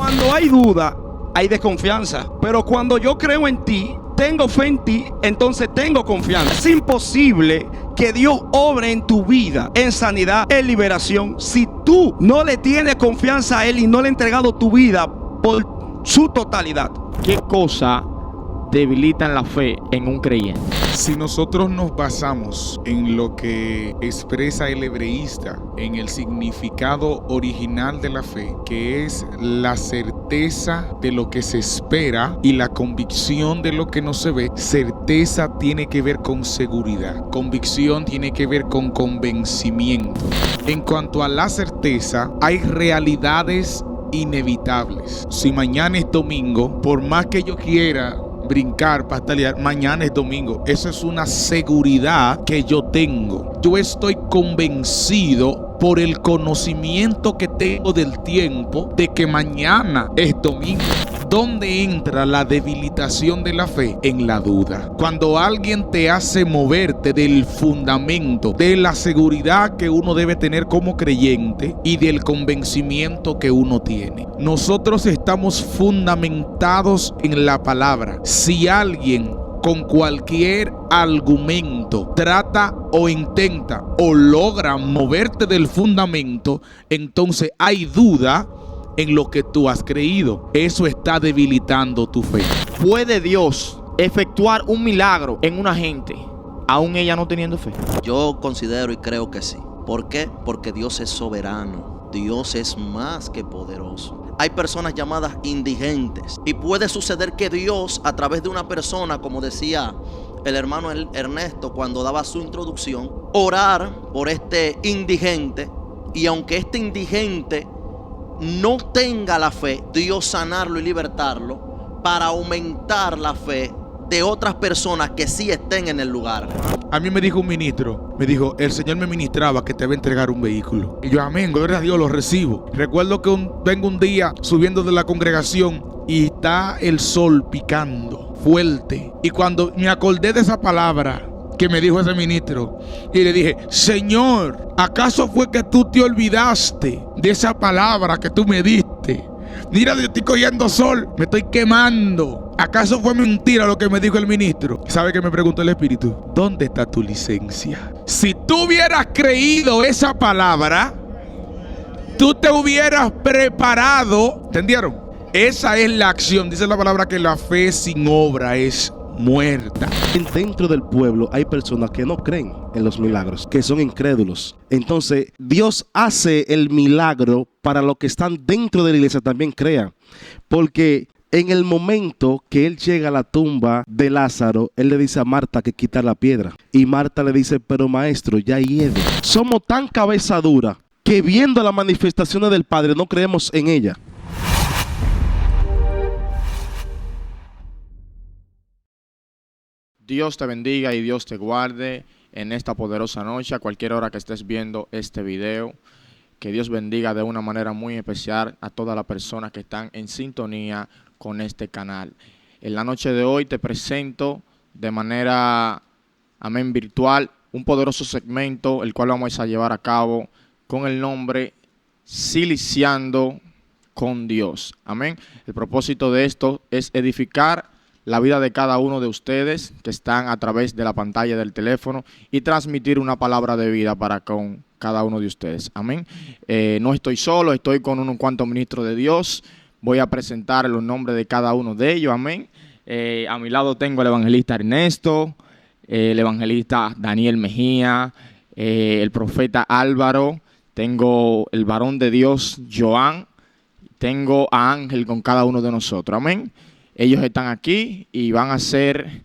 Cuando hay duda, hay desconfianza. Pero cuando yo creo en ti, tengo fe en ti, entonces tengo confianza. Es imposible que Dios obre en tu vida, en sanidad, en liberación, si tú no le tienes confianza a Él y no le has entregado tu vida por su totalidad. ¿Qué cosa debilitan la fe en un creyente? Si nosotros nos basamos en lo que expresa el hebreísta, en el significado original de la fe, que es la certeza de lo que se espera y la convicción de lo que no se ve, certeza tiene que ver con seguridad, convicción tiene que ver con convencimiento. En cuanto a la certeza, hay realidades inevitables. Si mañana es domingo, por más que yo quiera brincar, patalear, mañana es domingo. Eso es una seguridad que yo tengo. Yo estoy convencido por el conocimiento que tengo del tiempo de que mañana es domingo. ¿Dónde entra la debilitación de la fe? En la duda. Cuando alguien te hace moverte del fundamento, de la seguridad que uno debe tener como creyente y del convencimiento que uno tiene. Nosotros estamos fundamentados en la palabra. Si alguien con cualquier argumento trata o intenta o logra moverte del fundamento, entonces hay duda en lo que tú has creído. Eso está debilitando tu fe. ¿Puede Dios efectuar un milagro en una gente, aún ella no teniendo fe? Yo considero y creo que sí. ¿Por qué? Porque Dios es soberano. Dios es más que poderoso. Hay personas llamadas indigentes y puede suceder que Dios, a través de una persona, como decía el hermano Ernesto cuando daba su introducción, orar por este indigente, y aunque este indigente no tenga la fe, Dios sanarlo y libertarlo para aumentar la fe de otras personas que sí estén en el lugar. A mí me dijo un ministro, me dijo, el Señor me ministraba que te va a entregar un vehículo. Y yo, amén, gloria a Dios, lo recibo. Recuerdo que vengo un día subiendo de la congregación y está el sol picando fuerte. Y cuando me acordé de esa palabra que me dijo ese ministro, y le dije, Señor, ¿acaso fue que tú te olvidaste de esa palabra que tú me diste? Mira, yo estoy cogiendo sol, me estoy quemando. ¿Acaso fue mentira lo que me dijo el ministro? ¿Sabe qué me preguntó el Espíritu? ¿Dónde está tu licencia? Si tú hubieras creído esa palabra, tú te hubieras preparado. ¿Entendieron? Esa es la acción. Dice la palabra que la fe sin obra es muerta. Dentro del pueblo hay personas que no creen en los milagros, que son incrédulos. Entonces Dios hace el milagro para los que están dentro de la iglesia también crean. Porque en el momento que él llega a la tumba de Lázaro, él le dice a Marta que quita la piedra. Y Marta le dice, pero maestro, ya hiede. Somos tan cabeza dura que viendo las manifestaciones del Padre no creemos en ella. Dios te bendiga y Dios te guarde en esta poderosa noche, a cualquier hora que estés viendo este video. Que Dios bendiga de una manera muy especial a todas las personas que están en sintonía con este canal. En la noche de hoy te presento de manera, amén, virtual, un poderoso segmento, el cual vamos a llevar a cabo con el nombre Ciliciando con Dios. Amén. El propósito de esto es edificar la vida de cada uno de ustedes que están a través de la pantalla del teléfono y transmitir una palabra de vida para con cada uno de ustedes. Amén. No estoy solo, estoy con unos cuantos ministros de Dios. Voy a presentar los nombres de cada uno de ellos. Amén. A mi lado tengo el evangelista Ernesto, el evangelista Daniel Mejía, el profeta Álvaro, tengo el varón de Dios Joan, tengo a Ángel con cada uno de nosotros. Amén. Ellos están aquí y van a ser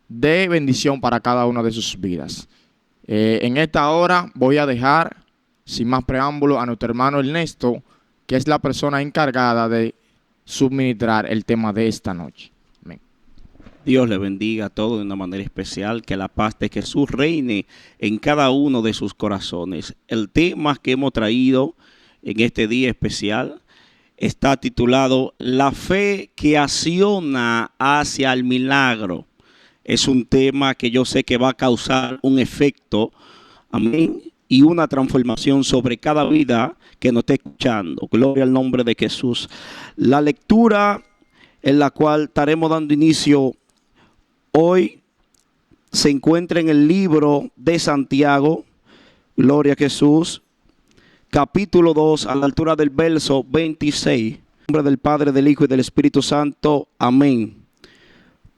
de bendición para cada una de sus vidas. En esta hora voy a dejar, sin más preámbulo, a nuestro hermano Ernesto, que es la persona encargada de suministrar el tema de esta noche. Amén. Dios le bendiga a todos de una manera especial, que la paz de Jesús reine en cada uno de sus corazones. El tema que hemos traído en este día especial está titulado La fe que acciona hacia el milagro. Es un tema que yo sé que va a causar un efecto, amén, y una transformación sobre cada vida que nos esté escuchando. Gloria al nombre de Jesús. La lectura en la cual estaremos dando inicio hoy se encuentra en el libro de Santiago, gloria a Jesús, capítulo 2, a la altura del verso 26. En nombre del Padre, del Hijo y del Espíritu Santo. Amén.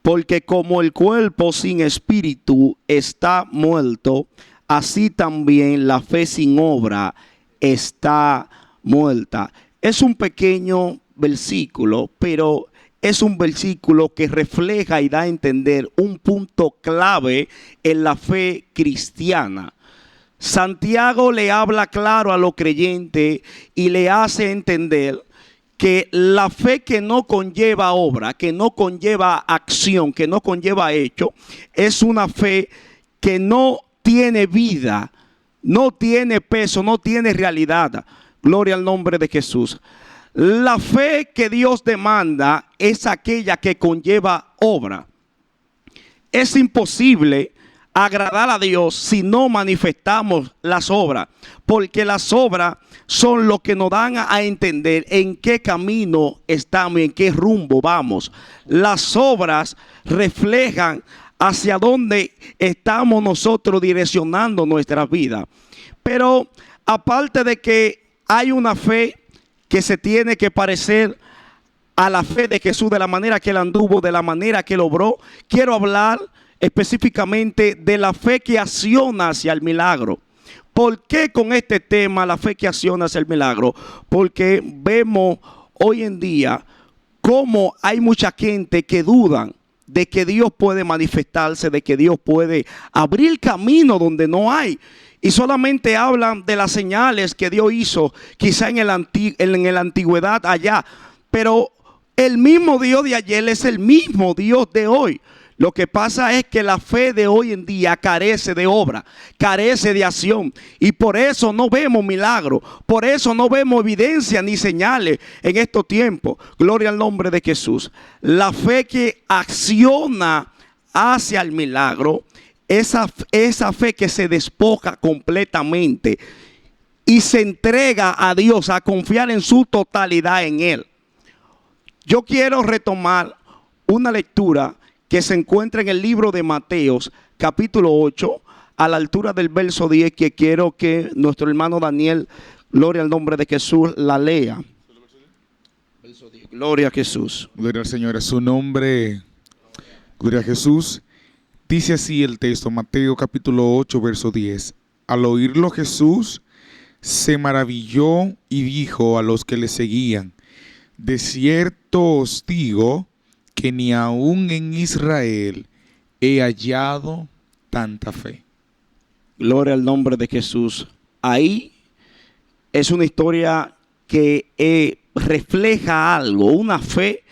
Porque como el cuerpo sin espíritu está muerto, así también la fe sin obra está muerta. Es un pequeño versículo, pero es un versículo que refleja y da a entender un punto clave en la fe cristiana. Santiago le habla claro a los creyentes y le hace entender que la fe que no conlleva obra, que no conlleva acción, que no conlleva hecho, es una fe que no tiene vida, no tiene peso, no tiene realidad. Gloria al nombre de Jesús. La fe que Dios demanda es aquella que conlleva obra. Es imposible agradar a Dios si no manifestamos las obras, porque las obras son lo que nos dan a entender en qué camino estamos, en qué rumbo vamos. Las obras reflejan hacia dónde estamos nosotros direccionando nuestra vida. Pero aparte de que hay una fe que se tiene que parecer a la fe de Jesús, de la manera que él anduvo, de la manera que él obró, quiero hablar específicamente de la fe que acciona hacia el milagro. ¿Por qué con este tema la fe que acciona hacia el milagro? Porque vemos hoy en día cómo hay mucha gente que dudan de que Dios puede manifestarse, de que Dios puede abrir camino donde no hay. Y solamente hablan de las señales que Dios hizo quizá en la antigüedad allá. Pero el mismo Dios de ayer es el mismo Dios de hoy. Lo que pasa es que la fe de hoy en día carece de obra, carece de acción. Y por eso no vemos milagros, por eso no vemos evidencia ni señales en estos tiempos. Gloria al nombre de Jesús. La fe que acciona hacia el milagro, esa fe que se despoja completamente y se entrega a Dios, a confiar en su totalidad en Él. Yo quiero retomar una lectura que se encuentra en el libro de Mateos, capítulo 8, a la altura del verso 10, que quiero que nuestro hermano Daniel, gloria al nombre de Jesús, la lea. Gloria a Jesús. Gloria al Señor, a su nombre. Gloria a Jesús. Dice así el texto, Mateo capítulo 8, verso 10. Al oírlo Jesús se maravilló y dijo a los que le seguían: de cierto os digo que ni aún en Israel he hallado tanta fe. Gloria al nombre de Jesús. Ahí es una historia que refleja algo, una fe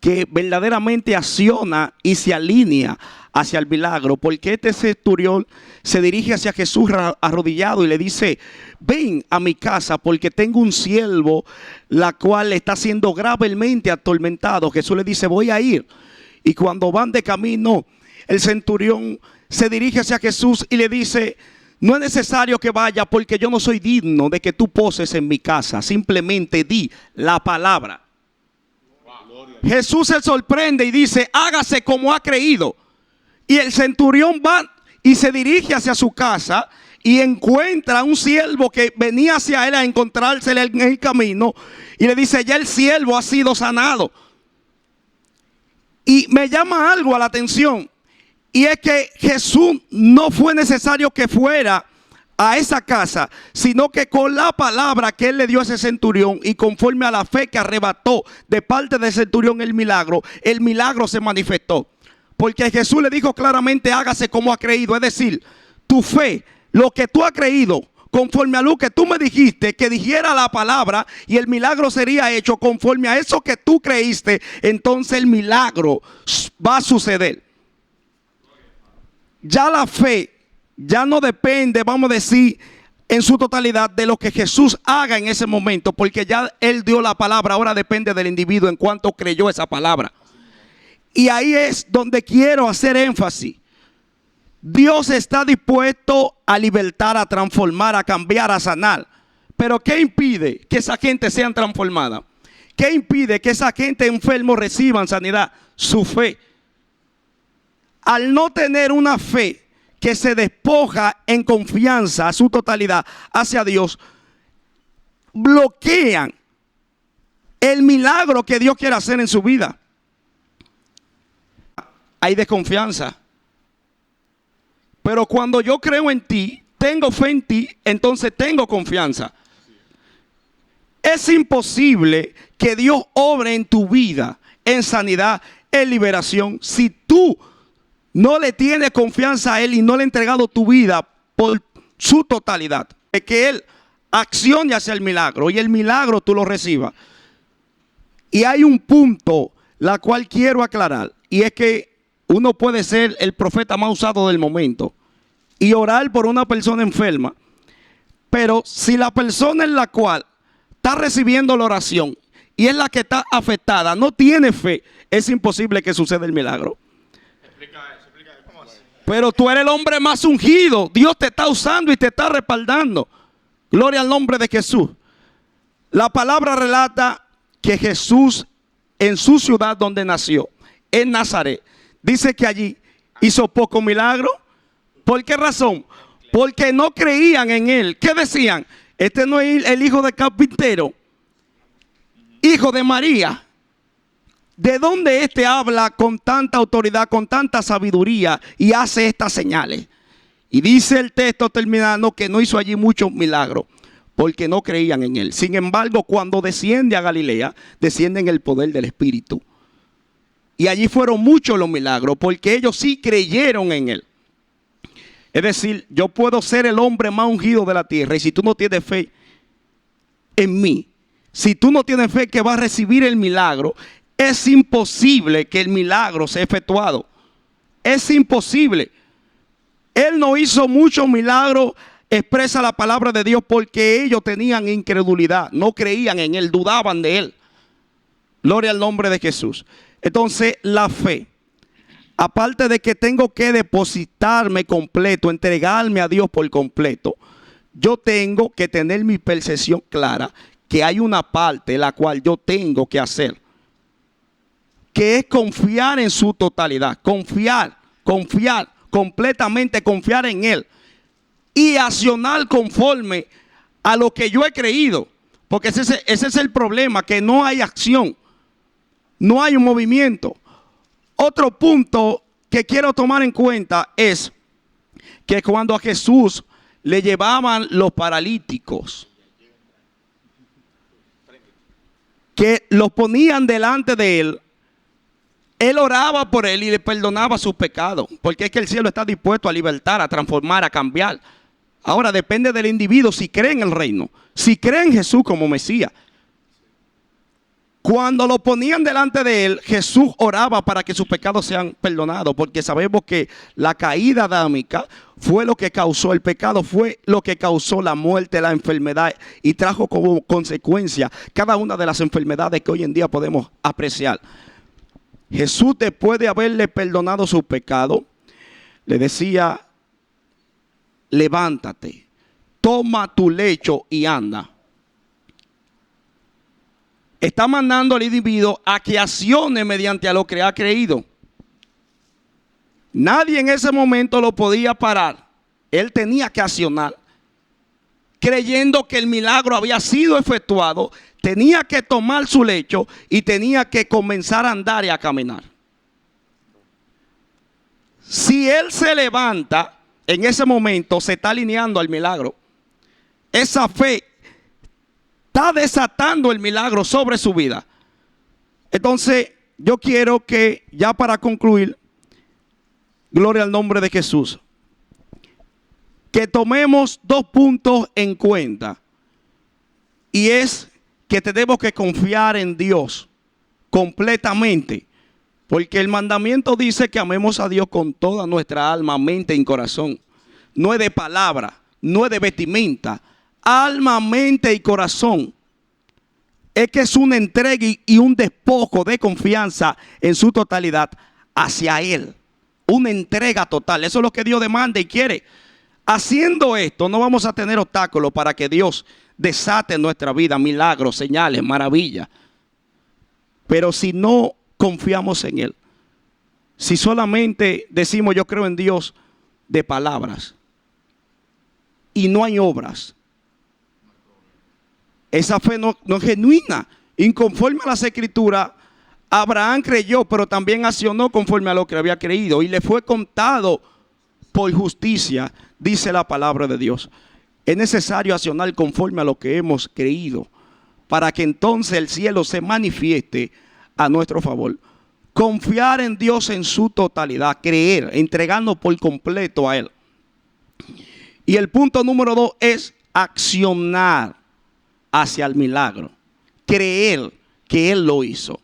que verdaderamente acciona y se alinea hacia el milagro, porque este centurión se dirige hacia Jesús arrodillado y le dice: ven a mi casa porque tengo un siervo la cual está siendo gravemente atormentado. Jesús le dice: voy a ir. Y cuando van de camino, el centurión se dirige hacia Jesús y le dice: no es necesario que vaya porque yo no soy digno de que tú poses en mi casa, simplemente di la palabra. Jesús se sorprende y dice: hágase como ha creído. Y el centurión va y se dirige hacia su casa y encuentra a un siervo que venía hacia él a encontrársele en el camino y le dice: ya el siervo ha sido sanado. Y me llama algo a la atención, y es que Jesús no fue necesario que fuera a esa casa, sino que con la palabra que él le dio a ese centurión y conforme a la fe que arrebató de parte del centurión el milagro se manifestó. Porque Jesús le dijo claramente: hágase como ha creído. Es decir, tu fe, lo que tú has creído, conforme a lo que tú me dijiste, que dijera la palabra y el milagro sería hecho conforme a eso que tú creíste, entonces el milagro va a suceder. Ya la fe ya no depende, vamos a decir, en su totalidad de lo que Jesús haga en ese momento, porque ya Él dio la palabra. Ahora depende del individuo en cuanto creyó esa palabra. Y ahí es donde quiero hacer énfasis. Dios está dispuesto a libertar, a transformar, a cambiar, a sanar. Pero ¿qué impide que esa gente sea transformada? ¿Qué impide que esa gente enfermo reciban sanidad? Su fe. Al no tener una fe que se despoja en confianza a su totalidad hacia Dios, bloquean el milagro que Dios quiere hacer en su vida. Hay desconfianza. Pero cuando yo creo en ti, tengo fe en ti, entonces tengo confianza. Es imposible que Dios obre en tu vida, en sanidad, en liberación, si tú no le tienes confianza a Él y no le has entregado tu vida por su totalidad. Es que Él accione hacia el milagro y el milagro tú lo recibas. Y hay un punto la cual quiero aclarar, y es que uno puede ser el profeta más usado del momento y orar por una persona enferma, pero si la persona en la cual está recibiendo la oración y es la que está afectada no tiene fe, es imposible que suceda el milagro. Pero tú eres el hombre más ungido. Dios te está usando y te está respaldando. Gloria al nombre de Jesús. La palabra relata que Jesús en su ciudad donde nació, en Nazaret, dice que allí hizo poco milagro. ¿Por qué razón? Porque no creían en Él. ¿Qué decían? Este no es el hijo de carpintero, hijo de María. ¿De dónde este habla con tanta autoridad, con tanta sabiduría y hace estas señales? Y dice el texto terminando que no hizo allí muchos milagros porque no creían en Él. Sin embargo, cuando desciende a Galilea, desciende en el poder del Espíritu. Y allí fueron muchos los milagros porque ellos sí creyeron en Él. Es decir, yo puedo ser el hombre más ungido de la tierra y si tú no tienes fe en mí, si tú no tienes fe que vas a recibir el milagro, es imposible que el milagro sea efectuado. Es imposible. Él no hizo muchos milagros, expresa la palabra de Dios, porque ellos tenían incredulidad. No creían en Él, dudaban de Él. Gloria al nombre de Jesús. Entonces, la fe, aparte de que tengo que depositarme completo, entregarme a Dios por completo, yo tengo que tener mi percepción clara que hay una parte la cual yo tengo que hacer, que es confiar en su totalidad, confiar completamente, confiar en Él y accionar conforme a lo que yo he creído, porque ese es el problema, que no hay acción, no hay un movimiento. Otro punto que quiero tomar en cuenta es que cuando a Jesús le llevaban los paralíticos, que los ponían delante de Él, Él oraba por él y le perdonaba sus pecados. Porque es que el cielo está dispuesto a libertar, a transformar, a cambiar. Ahora depende del individuo si cree en el reino, si cree en Jesús como Mesías. Cuando lo ponían delante de él, Jesús oraba para que sus pecados sean perdonados. Porque sabemos que la caída adámica fue lo que causó el pecado, fue lo que causó la muerte, la enfermedad y trajo como consecuencia cada una de las enfermedades que hoy en día podemos apreciar. Jesús, después de haberle perdonado sus pecados, le decía: levántate, toma tu lecho y anda. Está mandando al individuo a que accione mediante a lo que ha creído. Nadie en ese momento lo podía parar. Él tenía que accionar, creyendo que el milagro había sido efectuado. Tenía que tomar su lecho y tenía que comenzar a andar y a caminar. Si él se levanta, en ese momento se está alineando al milagro. Esa fe está desatando el milagro sobre su vida. Entonces, yo quiero que, ya para concluir, gloria al nombre de Jesús, que tomemos dos puntos en cuenta. Y es que tenemos que confiar en Dios completamente. Porque el mandamiento dice que amemos a Dios con toda nuestra alma, mente y corazón. No es de palabra, no es de vestimenta. Alma, mente y corazón. Es que es una entrega y un despojo de confianza en su totalidad hacia Él. una entrega total. Eso es lo que Dios demanda y quiere. Haciendo esto, no vamos a tener obstáculos para que Dios desate en nuestra vida milagros, señales, maravillas. Pero si no confiamos en Él, si solamente decimos yo creo en Dios de palabras y no hay obras, esa fe no es genuina. Inconforme a las Escrituras, Abraham creyó, pero también accionó conforme a lo que había creído y le fue contado por justicia, dice la palabra de Dios. Es necesario accionar conforme a lo que hemos creído para que entonces el cielo se manifieste a nuestro favor. Confiar en Dios en su totalidad, creer, entregarnos por completo a Él. Y el punto número 2 es accionar hacia el milagro. Creer que Él lo hizo.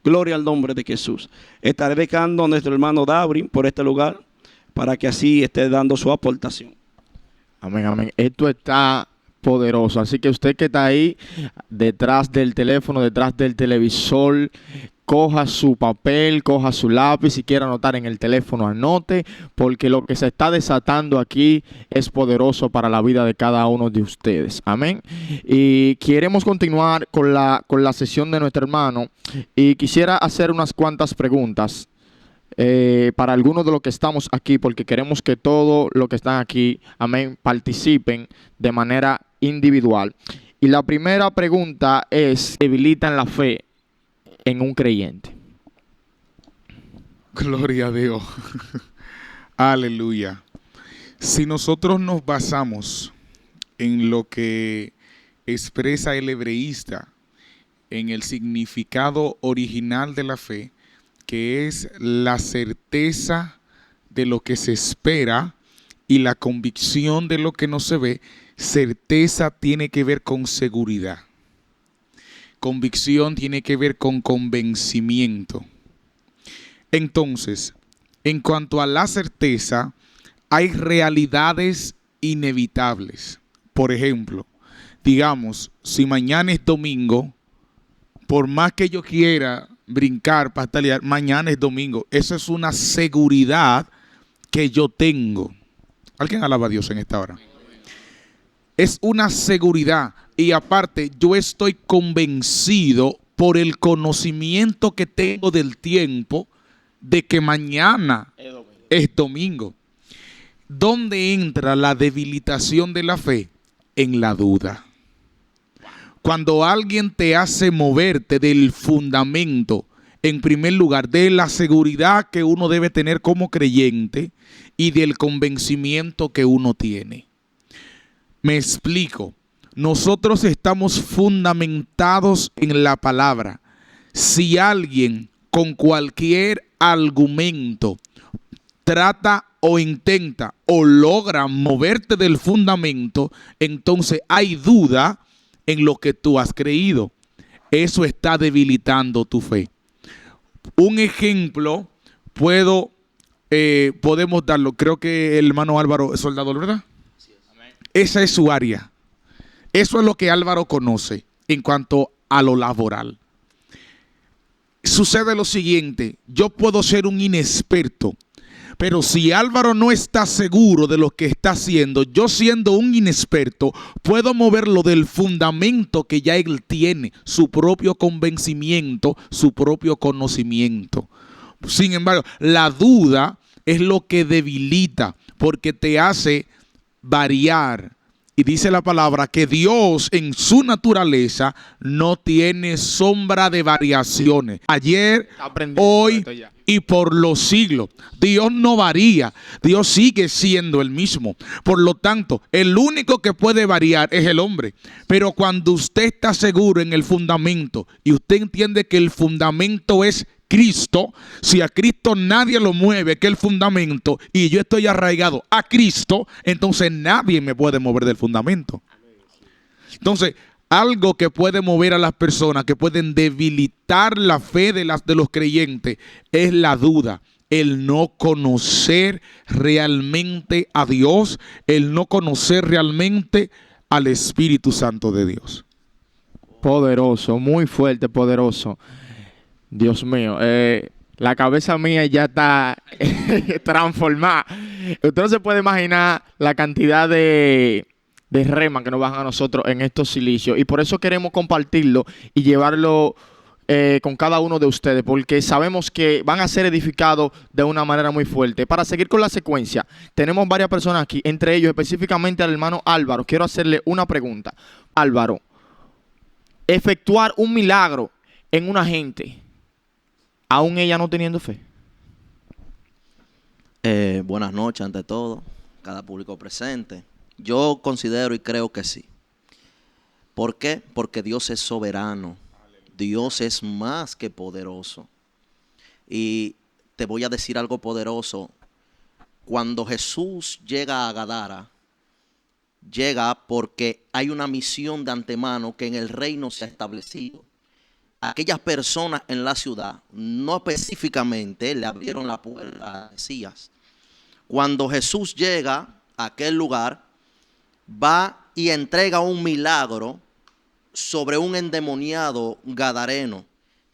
Gloria al nombre de Jesús. Estaré dejando a nuestro hermano Dabri por este lugar para que así esté dando su aportación. Amén, amén. Esto está poderoso. Así que usted que está ahí detrás del teléfono, detrás del televisor, coja su papel, coja su lápiz. Si quiere anotar en el teléfono, anote, porque lo que se está desatando aquí es poderoso para la vida de cada uno de ustedes. Amén. Y queremos continuar con la sesión de nuestro hermano. Y quisiera hacer unas cuantas preguntas para algunos de los que estamos aquí, porque queremos que todos los que están aquí, amén, participen de manera individual. Y la primera pregunta es: ¿debilitan la fe en un creyente? Gloria a Dios. Aleluya. Si nosotros nos basamos en lo que expresa el hebreísta, en el significado original de la fe, que es la certeza de lo que se espera y la convicción de lo que no se ve, certeza tiene que ver con seguridad. Convicción tiene que ver con convencimiento. Entonces, en cuanto a la certeza, hay realidades inevitables. Por ejemplo, digamos, si mañana es domingo, por más que yo quiera brincar, patalear, mañana es domingo. Eso es una seguridad que yo tengo. ¿Alguien alaba a Dios en esta hora? Es una seguridad. Y aparte, yo estoy convencido por el conocimiento que tengo del tiempo de que mañana es domingo. ¿Dónde entra la debilitación de la fe? En la duda. Cuando alguien te hace moverte del fundamento, en primer lugar, de la seguridad que uno debe tener como creyente y del convencimiento que uno tiene. Me explico. Nosotros estamos fundamentados en la palabra. Si alguien con cualquier argumento trata o intenta o logra moverte del fundamento, entonces hay duda en lo que tú has creído. Eso está debilitando tu fe. Un ejemplo podemos darlo. Creo que el hermano Álvaro es soldador, ¿verdad? Sí. Esa es su área. Eso es lo que Álvaro conoce en cuanto a lo laboral. Sucede lo siguiente: yo puedo ser un inexperto, pero si Álvaro no está seguro de lo que está haciendo, yo siendo un inexperto, puedo moverlo del fundamento que ya él tiene, su propio convencimiento, su propio conocimiento. Sin embargo, la duda es lo que debilita, porque te hace variar. Y dice la palabra que Dios en su naturaleza no tiene sombra de variaciones. Ayer, hoy y por los siglos. Dios no varía. Dios sigue siendo el mismo. Por lo tanto, el único que puede variar es el hombre. Pero cuando usted está seguro en el fundamento y usted entiende que el fundamento es Cristo, si a Cristo nadie lo mueve, que el fundamento, y yo estoy arraigado a Cristo, entonces nadie me puede mover del fundamento. Entonces, algo que puede mover a las personas, que pueden debilitar la fe de los creyentes, es la duda, el no conocer realmente a Dios, el no conocer realmente al Espíritu Santo de Dios. Poderoso, muy fuerte, poderoso. Dios mío, La cabeza mía ya está transformada. Usted no se puede imaginar la cantidad de rema que nos bajan a nosotros en estos silicios. Y por eso queremos compartirlo y llevarlo con cada uno de ustedes, porque sabemos que van a ser edificados de una manera muy fuerte. Para seguir con la secuencia, tenemos varias personas aquí, entre ellos específicamente al hermano Álvaro. Quiero hacerle una pregunta. Álvaro, efectuar un milagro en una gente, aún ella no teniendo fe. Buenas noches ante todo, cada público presente. Yo considero y creo que sí. ¿Por qué? Porque Dios es soberano. Dios es más que poderoso. Y te voy a decir algo poderoso. Cuando Jesús llega a Gadara, llega porque hay una misión de antemano que en el reino se ha establecido. Aquellas personas en la ciudad, no específicamente, le abrieron la puerta a Mesías. Cuando Jesús llega a aquel lugar, va y entrega un milagro sobre un endemoniado gadareno.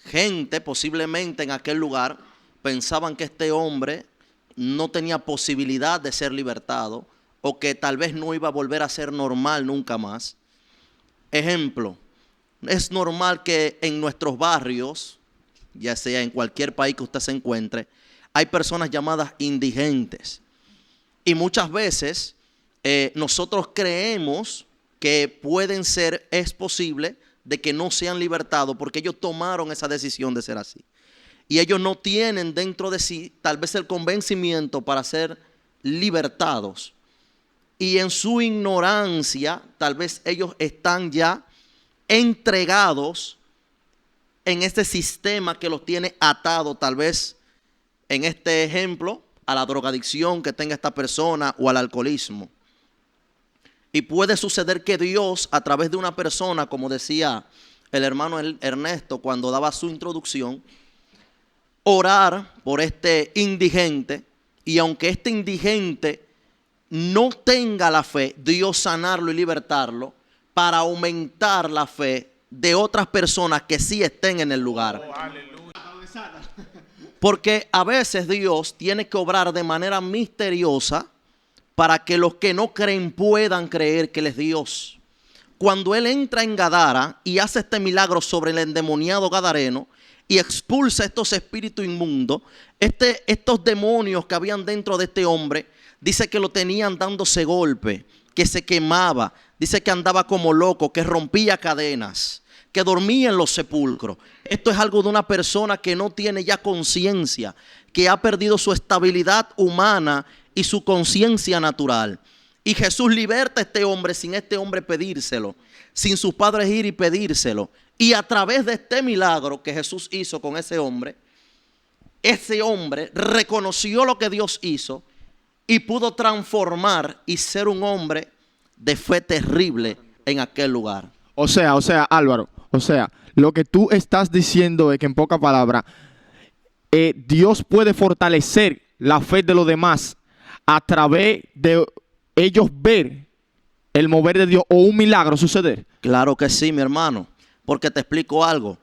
Gente posiblemente en aquel lugar pensaban que este hombre no tenía posibilidad de ser libertado o que tal vez no iba a volver a ser normal nunca más. Ejemplo, es normal que en nuestros barrios, ya sea en cualquier país que usted se encuentre, hay personas llamadas indigentes. Y muchas veces nosotros creemos que es posible de que no sean libertados porque ellos tomaron esa decisión de ser así. Y ellos no tienen dentro de sí tal vez el convencimiento para ser libertados. Y en su ignorancia, tal vez ellos están ya entregados en este sistema que los tiene atados, tal vez en este ejemplo, a la drogadicción que tenga esta persona o al alcoholismo. Y puede suceder que Dios, a través de una persona, como decía el hermano Ernesto cuando daba su introducción, orar por este indigente, y aunque este indigente no tenga la fe, Dios sanarlo y libertarlo para aumentar la fe de otras personas que sí estén en el lugar. Porque a veces Dios tiene que obrar de manera misteriosa para que los que no creen puedan creer que Él es Dios. Cuando Él entra en Gadara y hace este milagro sobre el endemoniado gadareno y expulsa estos espíritus inmundos, estos demonios que habían dentro de este hombre, dice que lo tenían dándose golpe, que se quemaba, dice que andaba como loco, que rompía cadenas, que dormía en los sepulcros. Esto es algo de una persona que no tiene ya conciencia, que ha perdido su estabilidad humana y su conciencia natural. Y Jesús liberta a este hombre sin este hombre pedírselo, sin sus padres ir y pedírselo. Y a través de este milagro que Jesús hizo con ese hombre reconoció lo que Dios hizo y pudo transformar y ser un hombre de fe terrible en aquel lugar. O sea, Álvaro, lo que tú estás diciendo es que en pocas palabras, Dios puede fortalecer la fe de los demás a través de ellos ver el mover de Dios o un milagro suceder. Claro que sí, mi hermano, porque te explico algo.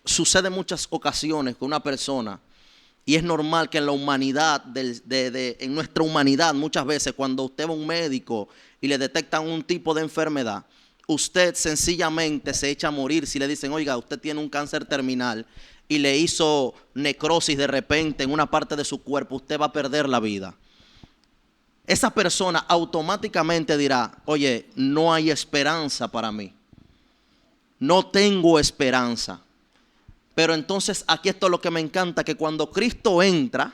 Sucede en muchas ocasiones con una persona, y es normal que en la humanidad, en nuestra humanidad, muchas veces cuando usted va a un médico y le detectan un tipo de enfermedad, usted sencillamente se echa a morir si le dicen, oiga, usted tiene un cáncer terminal y le hizo necrosis de repente en una parte de su cuerpo, usted va a perder la vida. Esa persona automáticamente dirá, oye, no hay esperanza para mí. No tengo esperanza. Pero entonces aquí esto es lo que me encanta, que cuando Cristo entra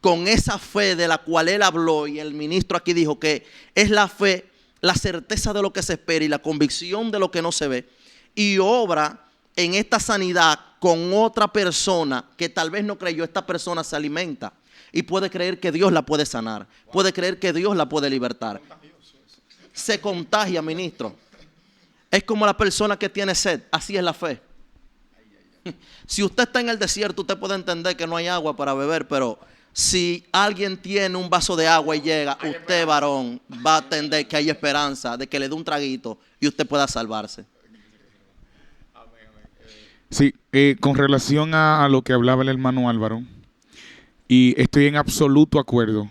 con esa fe de la cual Él habló, y el ministro aquí dijo que es la fe, la certeza de lo que se espera y la convicción de lo que no se ve, y obra en esta sanidad con otra persona que tal vez no creyó, esta persona se alimenta y puede creer que Dios la puede sanar, puede creer que Dios la puede libertar. Se contagia, ministro. Es como la persona que tiene sed, así es la fe. Si usted está en el desierto, usted puede entender que no hay agua para beber, pero si alguien tiene un vaso de agua y llega, usted, varón, va a entender que hay esperanza de que le dé un traguito y usted pueda salvarse. Sí, con relación a lo que hablaba el hermano Álvaro, y estoy en absoluto acuerdo.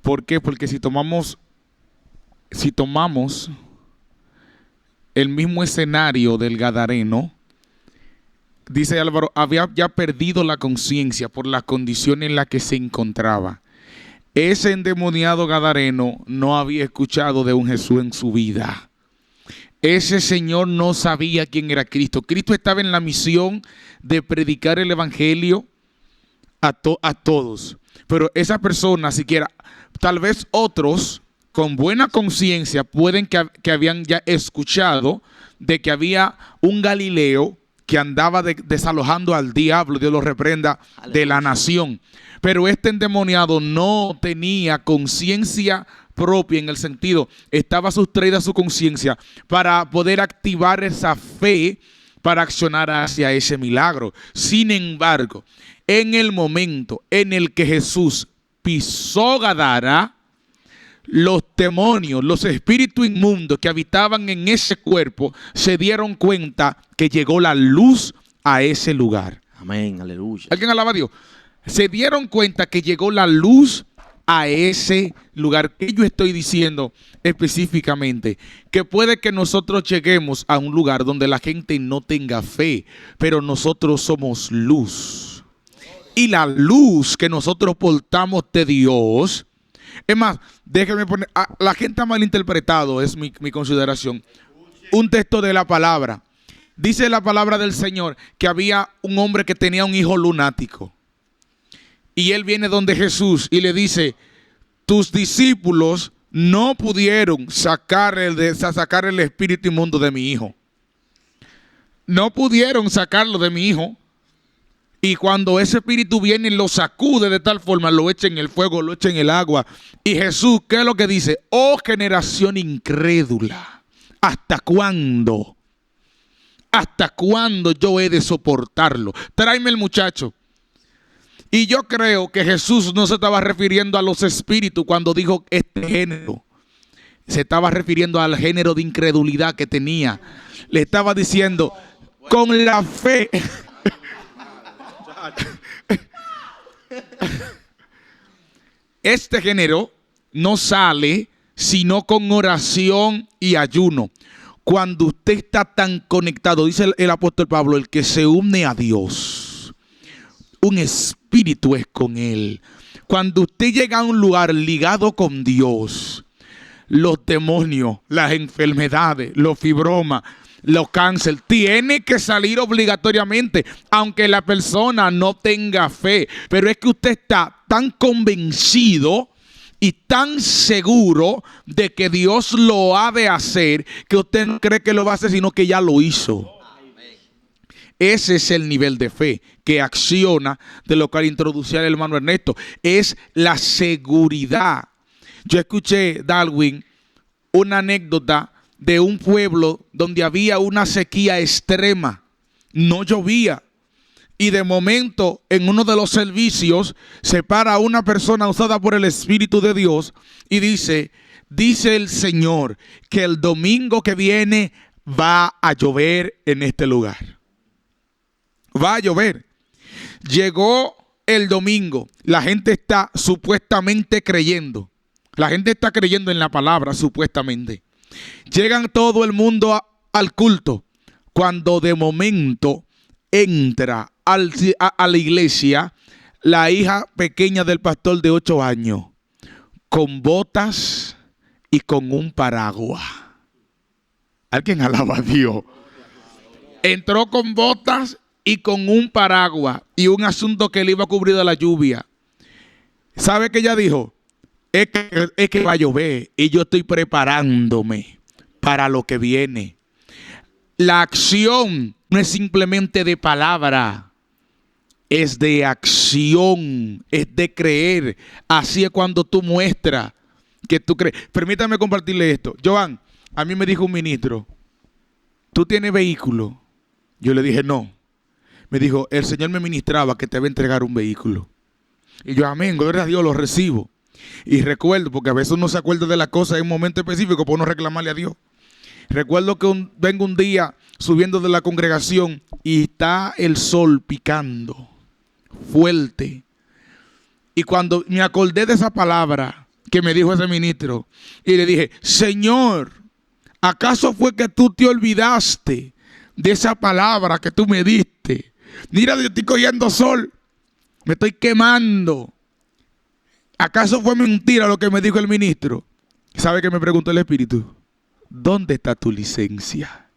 ¿Por qué? Porque si tomamos el mismo escenario del Gadareno, dice Álvaro, había ya perdido la conciencia por la condición en la que se encontraba. Ese endemoniado Gadareno no había escuchado de un Jesús en su vida. Ese señor no sabía quién era Cristo. Cristo estaba en la misión de predicar el evangelio a todos. Pero esa persona, siquiera, tal vez otros con buena conciencia pueden que habían ya escuchado de que había un Galileo que andaba desalojando al diablo, Dios lo reprenda, de la nación. Pero este endemoniado no tenía conciencia propia, en el sentido, estaba sustraída su conciencia para poder activar esa fe para accionar hacia ese milagro. Sin embargo, en el momento en el que Jesús pisó Gadara, los demonios, los espíritus inmundos que habitaban en ese cuerpo se dieron cuenta que llegó la luz a ese lugar. Amén, aleluya. ¿Alguien alaba a Dios? Se dieron cuenta que llegó la luz a ese lugar. ¿Qué yo estoy diciendo específicamente? Que puede que nosotros lleguemos a un lugar donde la gente no tenga fe, pero nosotros somos luz. Y la luz que nosotros portamos de Dios, es más, déjeme poner, la gente ha malinterpretado, es mi consideración, un texto de la palabra. Dice la palabra del Señor que había un hombre que tenía un hijo lunático. Y él viene donde Jesús y le dice, tus discípulos no pudieron sacar el espíritu inmundo de mi hijo. No pudieron sacarlo de mi hijo. Y cuando ese espíritu viene, lo sacude de tal forma, lo echa en el fuego, lo echa en el agua. Y Jesús, ¿qué es lo que dice? Oh, generación incrédula, ¿hasta cuándo? ¿Hasta cuándo yo he de soportarlo? Tráeme el muchacho. Y yo creo que Jesús no se estaba refiriendo a los espíritus cuando dijo este género. Se estaba refiriendo al género de incredulidad que tenía. Le estaba diciendo, con la fe. Este género no sale sino con oración y ayuno. Cuando usted está tan conectado, dice el apóstol Pablo, el que se une a Dios, un espíritu es con él. Cuando usted llega a un lugar ligado con Dios, los demonios, las enfermedades, los fibromas, los cánceres, tiene que salir obligatoriamente, aunque la persona no tenga fe. Pero es que usted está tan convencido y tan seguro de que Dios lo ha de hacer, que usted no cree que lo va a hacer, sino que ya lo hizo. Ese es el nivel de fe que acciona, de lo cual introducía el hermano Ernesto. Es la seguridad. Yo escuché, Darwin, una anécdota de un pueblo donde había una sequía extrema. No llovía. Y de momento, en uno de los servicios, se para una persona usada por el Espíritu de Dios y dice el Señor que el domingo que viene va a llover en este lugar. Va a llover. Llegó el domingo. La gente está supuestamente creyendo. La gente está creyendo en la palabra supuestamente. Llegan todo el mundo al culto. Cuando de momento entra a la iglesia la hija pequeña del pastor de 8 años, con botas y con un paraguas. ¿Alguien alaba a Dios? Entró con botas y con un paraguas y un asunto que le iba a cubrir de la lluvia. ¿Sabe qué ella dijo? Es que va a llover y yo estoy preparándome para lo que viene. La acción no es simplemente de palabra, es de acción, es de creer. Así es cuando tú muestras que tú crees. Permítame compartirle esto. Joan, a mí me dijo un ministro, ¿tú tienes vehículo? Yo le dije no. Me dijo, el Señor me ministraba que te va a entregar un vehículo. Y yo, amén, gloria a Dios, lo recibo. Y recuerdo, porque a veces uno se acuerda de las cosas en un momento específico por no reclamarle a Dios. Recuerdo que vengo un día subiendo de la congregación y está el sol picando fuerte. Y cuando me acordé de esa palabra que me dijo ese ministro, y le dije, Señor, ¿acaso fue que tú te olvidaste de esa palabra que tú me diste? Mira, yo estoy cogiendo sol, me estoy quemando. ¿Acaso fue mentira lo que me dijo el ministro? ¿Sabe qué me preguntó el Espíritu? ¿Dónde está tu licencia?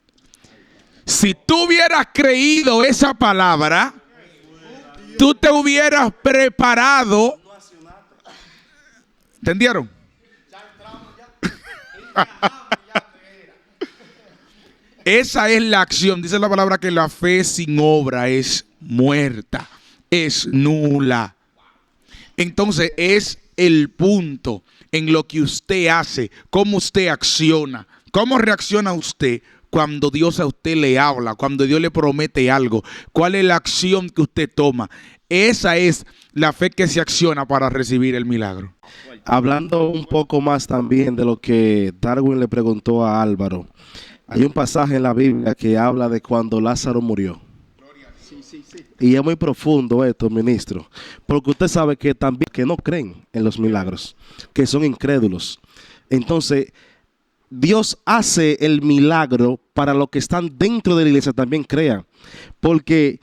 Si tú hubieras creído esa palabra, tú te hubieras preparado. ¿Entendieron? Esa es la acción. Dice la palabra que la fe sin obra es muerta, es nula. Entonces es el punto en lo que usted hace, cómo usted acciona, cómo reacciona usted cuando Dios a usted le habla, cuando Dios le promete algo, cuál es la acción que usted toma. Esa es la fe que se acciona para recibir el milagro. Hablando un poco más también de lo que Darwin le preguntó a Álvaro, hay un pasaje en la Biblia que habla de cuando Lázaro murió. Y es muy profundo esto, ministro, porque usted sabe que también que no creen en los milagros, que son incrédulos. Entonces, Dios hace el milagro para los que están dentro de la iglesia también crean, porque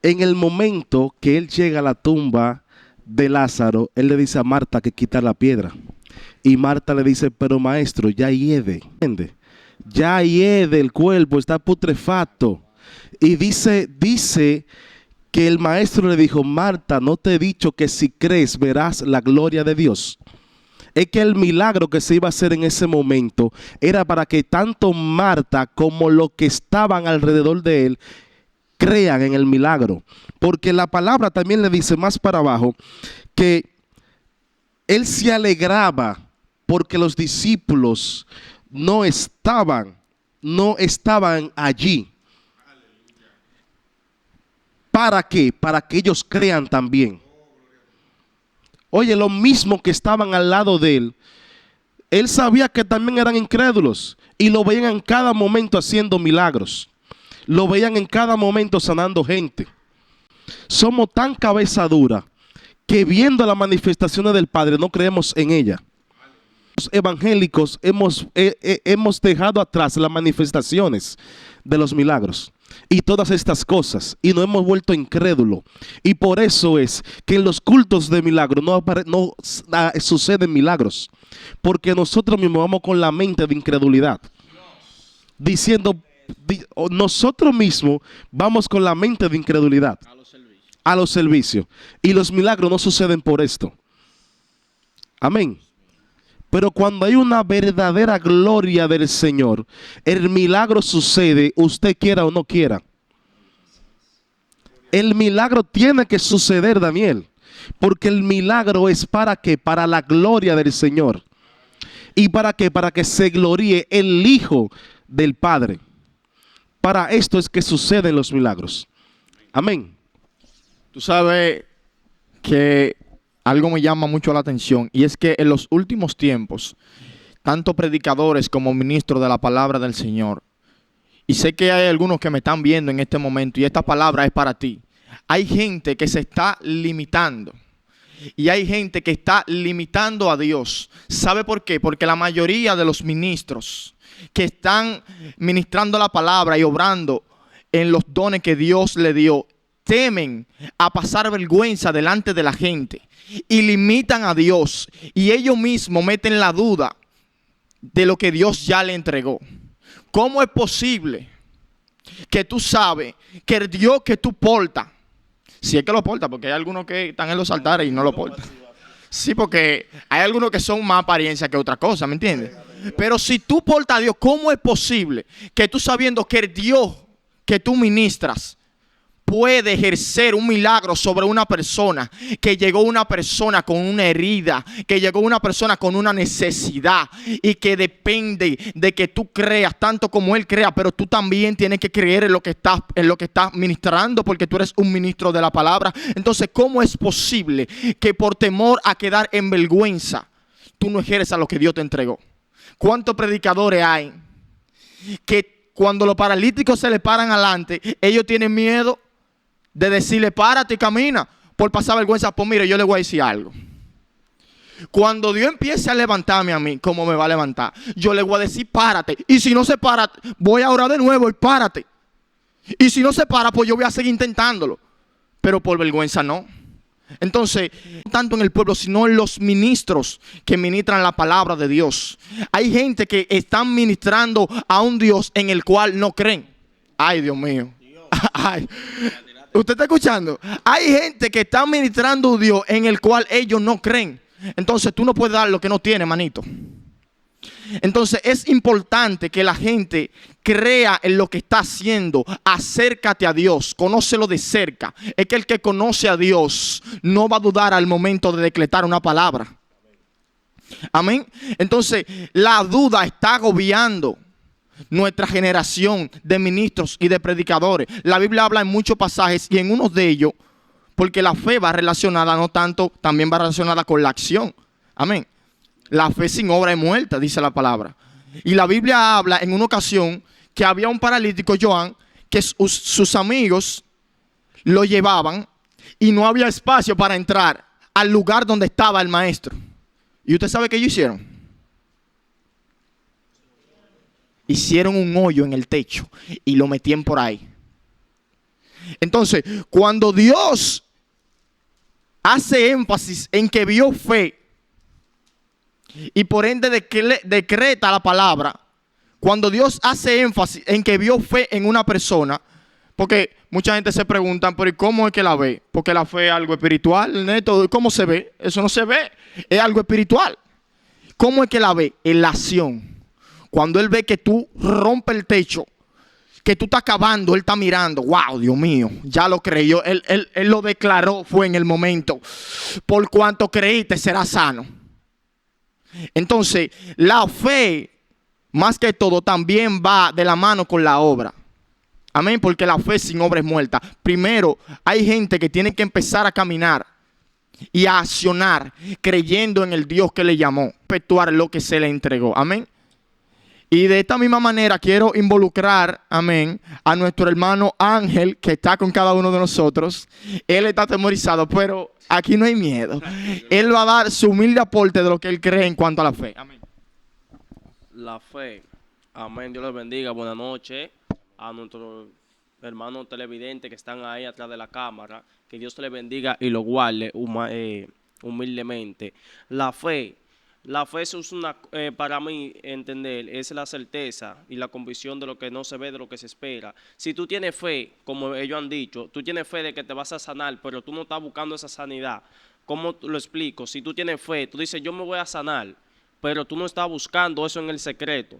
en el momento que él llega a la tumba de Lázaro, él le dice a Marta que quita la piedra. Y Marta le dice, pero maestro, ya hiede, ¿entiende? Ya hiede el cuerpo, está putrefacto. Y dice que el maestro le dijo, Marta, ¿no te he dicho que si crees verás la gloria de Dios? Es que el milagro que se iba a hacer en ese momento era para que tanto Marta como los que estaban alrededor de él crean en el milagro. Porque la palabra también le dice más para abajo que él se alegraba porque los discípulos no estaban allí. ¿Para qué? Para que ellos crean también. Oye, lo mismo que estaban al lado de él, él sabía que también eran incrédulos y lo veían en cada momento haciendo milagros. Lo veían en cada momento sanando gente. Somos tan cabeza dura que viendo las manifestaciones del Padre no creemos en ella. Los evangélicos hemos dejado atrás las manifestaciones de los milagros y todas estas cosas y nos hemos vuelto incrédulos. Y por eso es que en los cultos de milagros no suceden milagros, porque nosotros mismos vamos con la mente de incredulidad, diciendo, nosotros mismos vamos con la mente de incredulidad a los servicios, y los milagros no suceden por esto. Amén. Pero cuando hay una verdadera gloria del Señor, el milagro sucede, usted quiera o no quiera. El milagro tiene que suceder, Daniel, porque el milagro es para qué, para la gloria del Señor. ¿Y para qué? Para que se gloríe el Hijo del Padre. Para esto es que suceden los milagros. Amén. Tú sabes que algo me llama mucho la atención, y es que en los últimos tiempos, tanto predicadores como ministros de la palabra del Señor, y sé que hay algunos que me están viendo en este momento, y esta palabra es para ti. Hay gente que se está limitando, y hay gente que está limitando a Dios. ¿Sabe por qué? Porque la mayoría de los ministros que están ministrando la palabra y obrando en los dones que Dios le dio, temen a pasar vergüenza delante de la gente y limitan a Dios, y ellos mismos meten la duda de lo que Dios ya le entregó. ¿Cómo es posible que tú sabes que el Dios que tú portas, si es que lo portas, porque hay algunos que están en los altares y no lo portan? Sí, porque hay algunos que son más apariencia que otra cosa, ¿me entiendes? Pero si tú portas a Dios, ¿cómo es posible que tú, sabiendo que el Dios que tú ministras puede ejercer un milagro sobre una persona, que llegó una persona con una herida, que llegó una persona con una necesidad, y que depende de que tú creas tanto como él crea, pero tú también tienes que creer en lo que estás ministrando, porque tú eres un ministro de la palabra? Entonces, ¿cómo es posible que por temor a quedar en vergüenza tú no ejerzas lo que Dios te entregó? ¿Cuántos predicadores hay que cuando los paralíticos se le paran adelante, ellos tienen miedo de decirle, párate y camina, por pasar vergüenza. Pues mire, yo le voy a decir algo. Cuando Dios empiece a levantarme a mí, como me va a levantar, yo le voy a decir, párate. Y si no se para, voy a orar de nuevo y párate. Y si no se para, pues yo voy a seguir intentándolo. Pero por vergüenza no. Entonces, no tanto en el pueblo, sino en los ministros que ministran la palabra de Dios. Hay gente que están ministrando a un Dios en el cual no creen. Ay, Dios mío. Ay. ¿Usted está escuchando? Hay gente que está ministrando a un Dios en el cual ellos no creen. Entonces tú no puedes dar lo que no tienes, manito. Entonces es importante que la gente crea en lo que está haciendo. Acércate a Dios, conócelo de cerca. Es que el que conoce a Dios no va a dudar al momento de decretar una palabra. Amén. Entonces la duda está agobiando nuestra generación de ministros y de predicadores. La Biblia habla en muchos pasajes y en unos de ellos, porque la fe va relacionada, no tanto, también va relacionada con la acción. Amén. La fe sin obra es muerta, dice la palabra. Y la Biblia habla en una ocasión que había un paralítico, Joan, que sus amigos lo llevaban y no había espacio para entrar al lugar donde estaba el maestro. ¿Y usted sabe qué ellos hicieron? Hicieron un hoyo en el techo y lo metían por ahí. Entonces, cuando Dios hace énfasis en que vio fe y por ende decreta la palabra, cuando Dios hace énfasis en que vio fe en una persona, porque mucha gente se pregunta, pero ¿y cómo es que la ve? Porque la fe es algo espiritual, neto. ¿Cómo se ve? Eso no se ve, es algo espiritual. ¿Cómo es que la ve? En la acción. Cuando Él ve que tú rompes el techo, que tú estás cavando, Él está mirando. Wow, Dios mío, ya lo creyó. Él lo declaró, fue en el momento. Por cuanto creíste, serás sano. Entonces, la fe, más que todo, también va de la mano con la obra. Amén, porque la fe sin obra es muerta. Primero, hay gente que tiene que empezar a caminar y a accionar, creyendo en el Dios que le llamó, efectuar lo que se le entregó. Amén. Y de esta misma manera quiero involucrar, amén, a nuestro hermano Ángel, que está con cada uno de nosotros. Él está atemorizado, pero aquí no hay miedo. Él va a dar su humilde aporte de lo que él cree en cuanto a la fe. Amén. La fe. Amén. Dios les bendiga. Buenas noches a nuestros hermanos televidentes que están ahí atrás de la cámara. Que Dios te les bendiga y lo guarde humildemente. La fe. La fe es una, para mí entender, es la certeza y la convicción de lo que no se ve, de lo que se espera. Si tú tienes fe, como ellos han dicho, tú tienes fe de que te vas a sanar, pero tú no estás buscando esa sanidad. ¿Cómo lo explico? Si tú tienes fe, tú dices, yo me voy a sanar, pero tú no estás buscando eso en el secreto.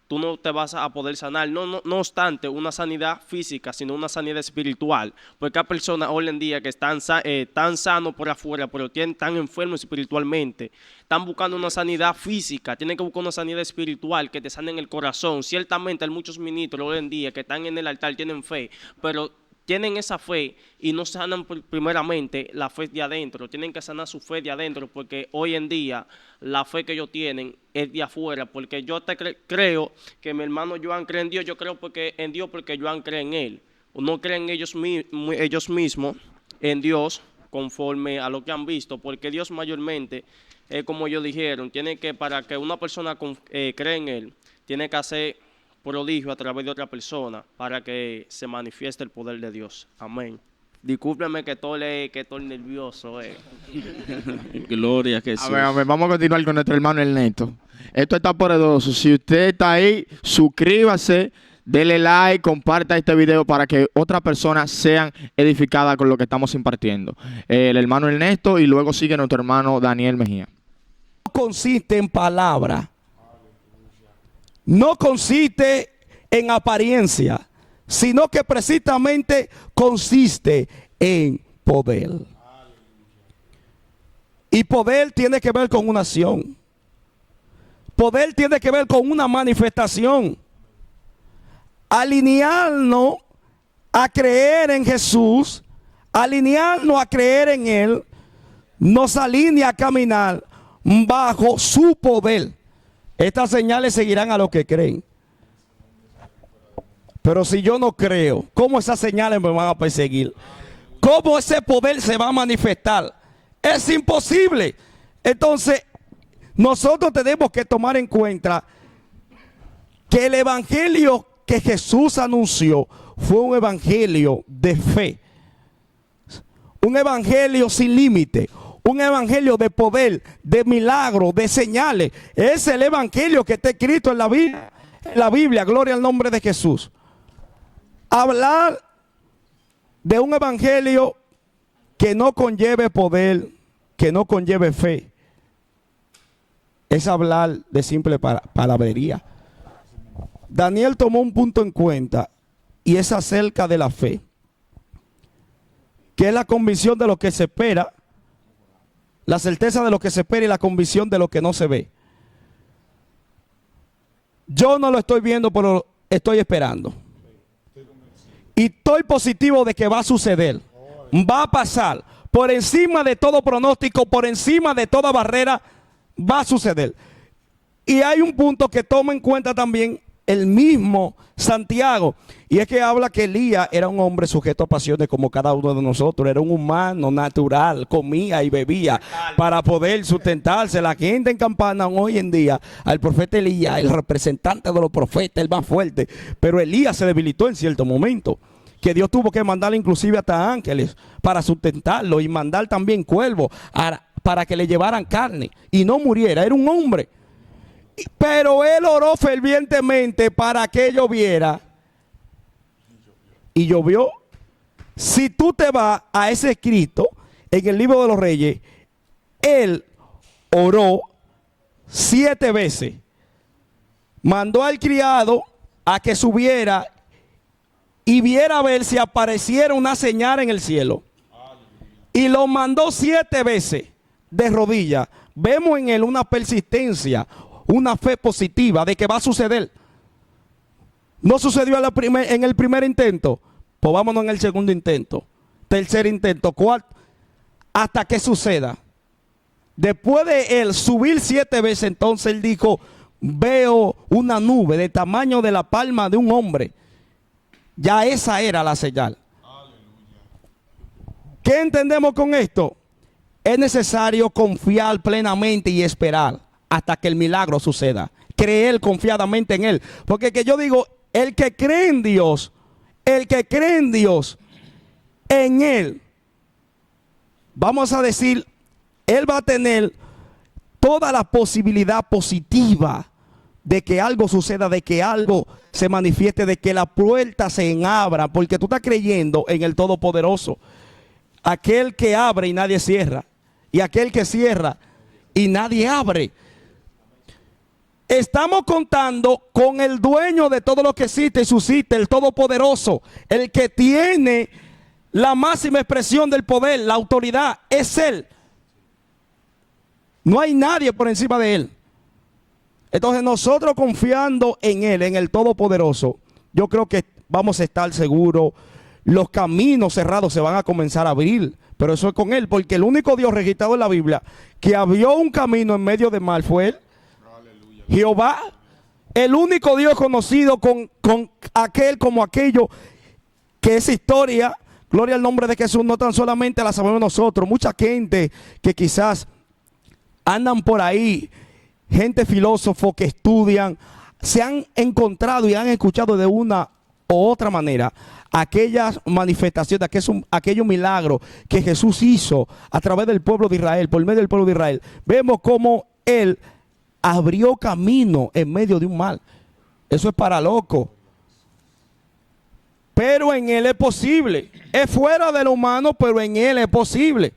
Tú no te vas a poder sanar. No obstante, una sanidad física, sino una sanidad espiritual. Porque hay personas hoy en día que están tan sanos por afuera, pero están enfermos espiritualmente. Están buscando una sanidad física, tienen que buscar una sanidad espiritual que te sane en el corazón. Ciertamente hay muchos ministros hoy en día que están en el altar, tienen fe, pero tienen esa fe y no sanan primeramente la fe de adentro. Tienen que sanar su fe de adentro, porque hoy en día la fe que ellos tienen es de afuera. Porque yo creo que mi hermano Joan cree en Dios. Yo creo en Dios porque Joan cree en Él. No creen ellos mismos en Dios conforme a lo que han visto. Porque Dios mayormente, como ellos dijeron, para que una persona cree en Él, tiene que hacer prodigio a través de otra persona para que se manifieste el poder de Dios. Amén. Discúlpeme que estoy nervioso. Gloria que sí. A ver, vamos a continuar con nuestro hermano Ernesto. Esto está poderoso. Si usted está ahí, suscríbase, dele like, comparta este video para que otras personas sean edificadas con lo que estamos impartiendo. El hermano Ernesto y luego sigue nuestro hermano Daniel Mejía. Consiste en palabra. No consiste en apariencia, sino que precisamente consiste en poder. Y poder tiene que ver con una acción. Poder tiene que ver con una manifestación. Alinearnos a creer en Jesús, alinearnos a creer en Él, nos alinea a caminar bajo su poder. Estas señales seguirán a los que creen. Pero si yo no creo, ¿cómo esas señales me van a perseguir? ¿Cómo ese poder se va a manifestar? Es imposible. Entonces, nosotros tenemos que tomar en cuenta que el evangelio que Jesús anunció fue un evangelio de fe. Un evangelio sin límite. Un evangelio de poder, de milagros, de señales. Es el evangelio que está escrito en la Biblia. En la Biblia, gloria al nombre de Jesús. Hablar de un evangelio que no conlleve poder, que no conlleve fe, es hablar de simple palabrería. Daniel tomó un punto en cuenta y es acerca de la fe, que es la convicción de lo que se espera, la certeza de lo que se espera y la convicción de lo que no se ve. Yo no lo estoy viendo, pero estoy esperando. Y estoy positivo de que va a suceder. Va a pasar. Por encima de todo pronóstico, por encima de toda barrera, va a suceder. Y hay un punto que toma en cuenta también el mismo Santiago. Y es que habla que Elías era un hombre sujeto a pasiones como cada uno de nosotros. Era un humano natural, comía y bebía para poder sustentarse. La gente en Campana hoy en día al profeta Elías, el representante de los profetas, el más fuerte. Pero Elías se debilitó en cierto momento, que Dios tuvo que mandarle inclusive hasta ángeles para sustentarlo y mandar también cuervos para que le llevaran carne y no muriera. Era un hombre. Pero él oró fervientemente para que lloviera. Y llovió. Si tú te vas a ese escrito en el libro de los Reyes, él oró 7 veces. Mandó al criado a que subiera y viera a ver si apareciera una señal en el cielo. Y lo mandó 7 veces de rodillas. Vemos en él una persistencia, una fe positiva de que va a suceder. No sucedió en el primer intento, pues vámonos en el segundo intento, tercer intento, cuarto, hasta que suceda. Después de él subir 7 veces, entonces él dijo, veo una nube de tamaño de la palma de un hombre. Ya esa era la señal. ¿Qué entendemos con esto? Es necesario confiar plenamente y esperar hasta que el milagro suceda. Creer confiadamente en Él. Porque que yo digo, el que cree en Dios, en Él, vamos a decir, Él va a tener toda la posibilidad positiva de que algo suceda, de que algo se manifieste, de que la puerta se abra, porque tú estás creyendo en el Todopoderoso, aquel que abre y nadie cierra, y aquel que cierra y nadie abre. Estamos contando con el dueño de todo lo que existe y subsiste, el Todopoderoso, el que tiene la máxima expresión del poder, la autoridad, es Él. No hay nadie por encima de Él. Entonces nosotros confiando en Él, en el Todopoderoso, yo creo que vamos a estar seguros. Los caminos cerrados se van a comenzar a abrir, pero eso es con Él, porque el único Dios registrado en la Biblia que abrió un camino en medio de mar fue Él. Jehová, el único Dios conocido con aquel como aquello que es historia. Gloria al nombre de Jesús, no tan solamente la sabemos nosotros, mucha gente que quizás andan por ahí, gente filósofo que estudian, se han encontrado y han escuchado de una u otra manera aquellas manifestaciones, aquellos milagros que Jesús hizo a través del pueblo de Israel, por medio del pueblo de Israel. Vemos cómo Él abrió camino en medio de un mar. Eso es para loco. Pero en Él es posible. Es fuera del humano, pero en Él es posible.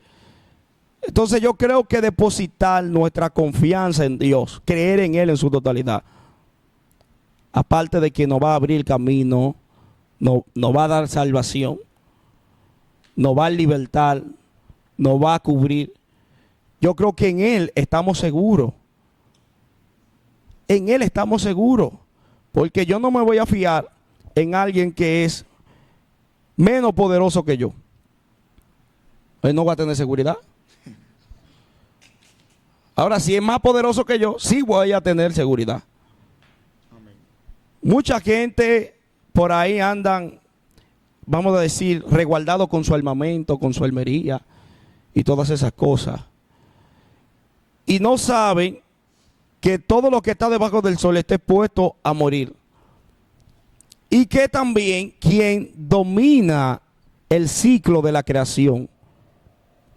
Entonces yo creo que depositar nuestra confianza en Dios, creer en Él en su totalidad, aparte de que nos va a abrir camino, nos va a dar salvación, nos va a libertar, nos va a cubrir. Yo creo que en Él estamos seguros. En Él estamos seguros. Porque yo no me voy a fiar en alguien que es menos poderoso que yo. Él no va a tener seguridad. Ahora, si es más poderoso que yo, sí voy a tener seguridad. Amén. Mucha gente por ahí andan, vamos a decir, resguardados con su armamento, con su armería y todas esas cosas. Y no saben que todo lo que está debajo del sol está expuesto a morir. Y que también quien domina el ciclo de la creación,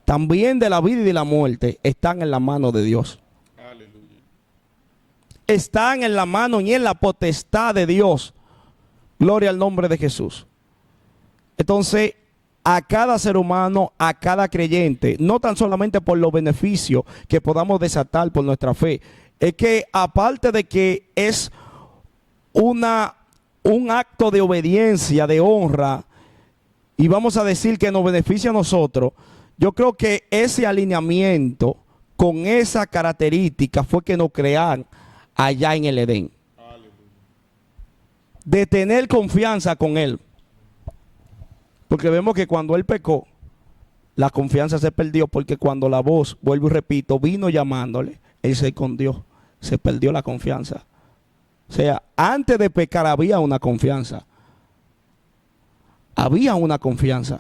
también de la vida y de la muerte, están en la mano de Dios. Aleluya. Están en la mano y en la potestad de Dios. Gloria al nombre de Jesús. Entonces, a cada ser humano, a cada creyente, no tan solamente por los beneficios que podamos desatar por nuestra fe, es que aparte de que es un acto de obediencia, de honra, y vamos a decir que nos beneficia a nosotros, yo creo que ese alineamiento con esa característica fue que nos crearon allá en el Edén. De tener confianza con Él. Porque vemos que cuando Él pecó, la confianza se perdió, porque cuando la voz, vuelvo y repito, vino llamándole, Él se escondió, se perdió la confianza. O sea, antes de pecar había una confianza. Había una confianza.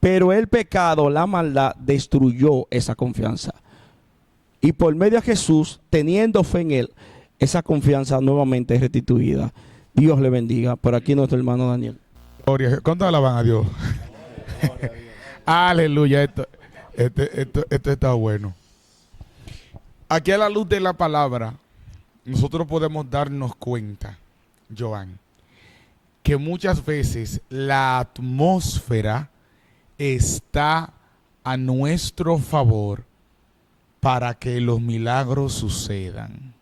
Pero el pecado, la maldad, destruyó esa confianza. Y por medio de Jesús, teniendo fe en Él, esa confianza nuevamente es restituida. Dios le bendiga. Por aquí nuestro hermano Daniel. Gloria. ¿Cuánto alaban a Dios? Aleluya. Esto está bueno. Aquí a la luz de la palabra, nosotros podemos darnos cuenta, Joan, que muchas veces la atmósfera está a nuestro favor para que los milagros sucedan.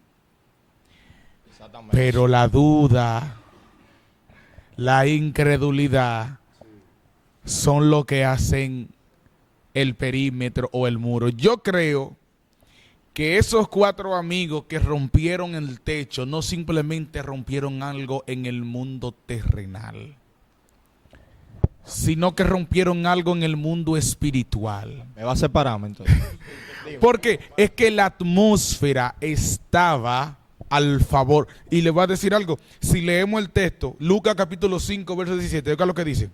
Pero la duda, la incredulidad son lo que hacen el perímetro o el muro. Yo creo que esos 4 amigos que rompieron el techo no simplemente rompieron algo en el mundo terrenal, sino que rompieron algo en el mundo espiritual. Me va a separarme entonces. Porque es que la atmósfera estaba al favor. Y le voy a decir algo. Si leemos el texto, Lucas capítulo 5, verso 17, oiga lo que dice.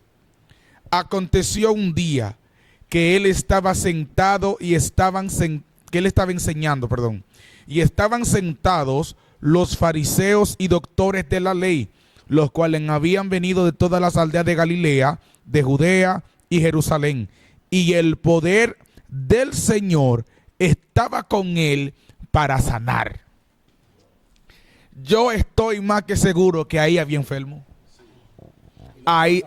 Aconteció un día que él estaba sentado y que él estaba enseñando, y estaban sentados los fariseos y doctores de la ley, los cuales habían venido de todas las aldeas de Galilea, de Judea y Jerusalén, y el poder del Señor estaba con él para sanar. Yo estoy más que seguro que ahí había enfermo, ahí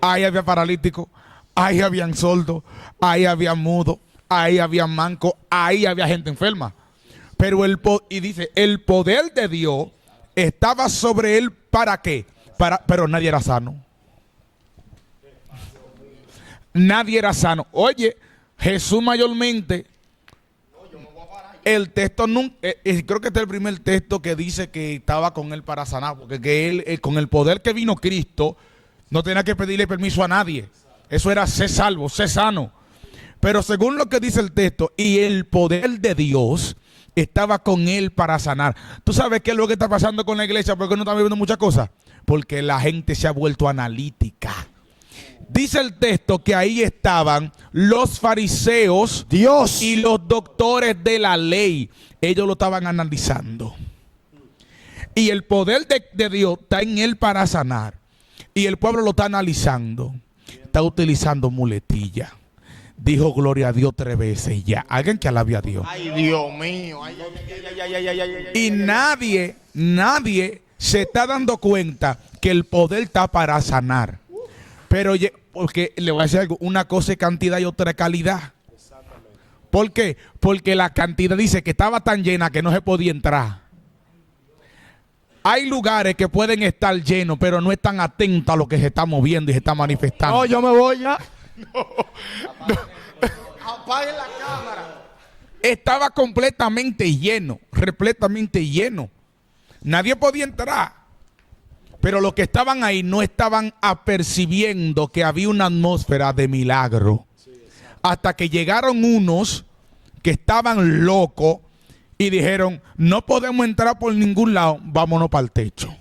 había paralítico, ahí habían sordos, ahí había mudo, ahí había manco, ahí había gente enferma. Pero dice, el poder de Dios estaba sobre él. ¿Para qué? Pero nadie era sano. Nadie era sano. Oye, Jesús mayormente, el texto creo que este es el primer texto que dice que estaba con él para sanar, porque que él, con el poder que vino Cristo, no tenía que pedirle permiso a nadie. Eso era ser salvo, ser sano. Pero según lo que dice el texto, y el poder de Dios estaba con él para sanar. ¿Tú sabes qué es lo que está pasando con la iglesia? ¿Por qué no están viviendo muchas cosas? Porque la gente se ha vuelto analítica. Dice el texto que ahí estaban los fariseos, Dios, y los doctores de la ley. Ellos lo estaban analizando. Y el poder de Dios está en él para sanar. Y el pueblo lo está analizando. Está utilizando muletilla. Dijo gloria a Dios 3 veces y ya. Alguien que alabe a Dios. Ay, Dios mío. Y nadie se está dando cuenta que el poder está para sanar. Pero porque le voy a decir algo, una cosa es cantidad y otra es calidad. ¿Por qué? Porque la cantidad dice que estaba tan llena que no se podía entrar. Hay lugares que pueden estar llenos, pero no están atentos a lo que se está moviendo y se está manifestando. No, yo me voy ya. Apaguen la cámara. Estaba completamente lleno, repletamente lleno. Nadie podía entrar. Pero los que estaban ahí no estaban apercibiendo que había una atmósfera de milagro. Hasta que llegaron unos que estaban locos y dijeron, no podemos entrar por ningún lado, vámonos para el techo.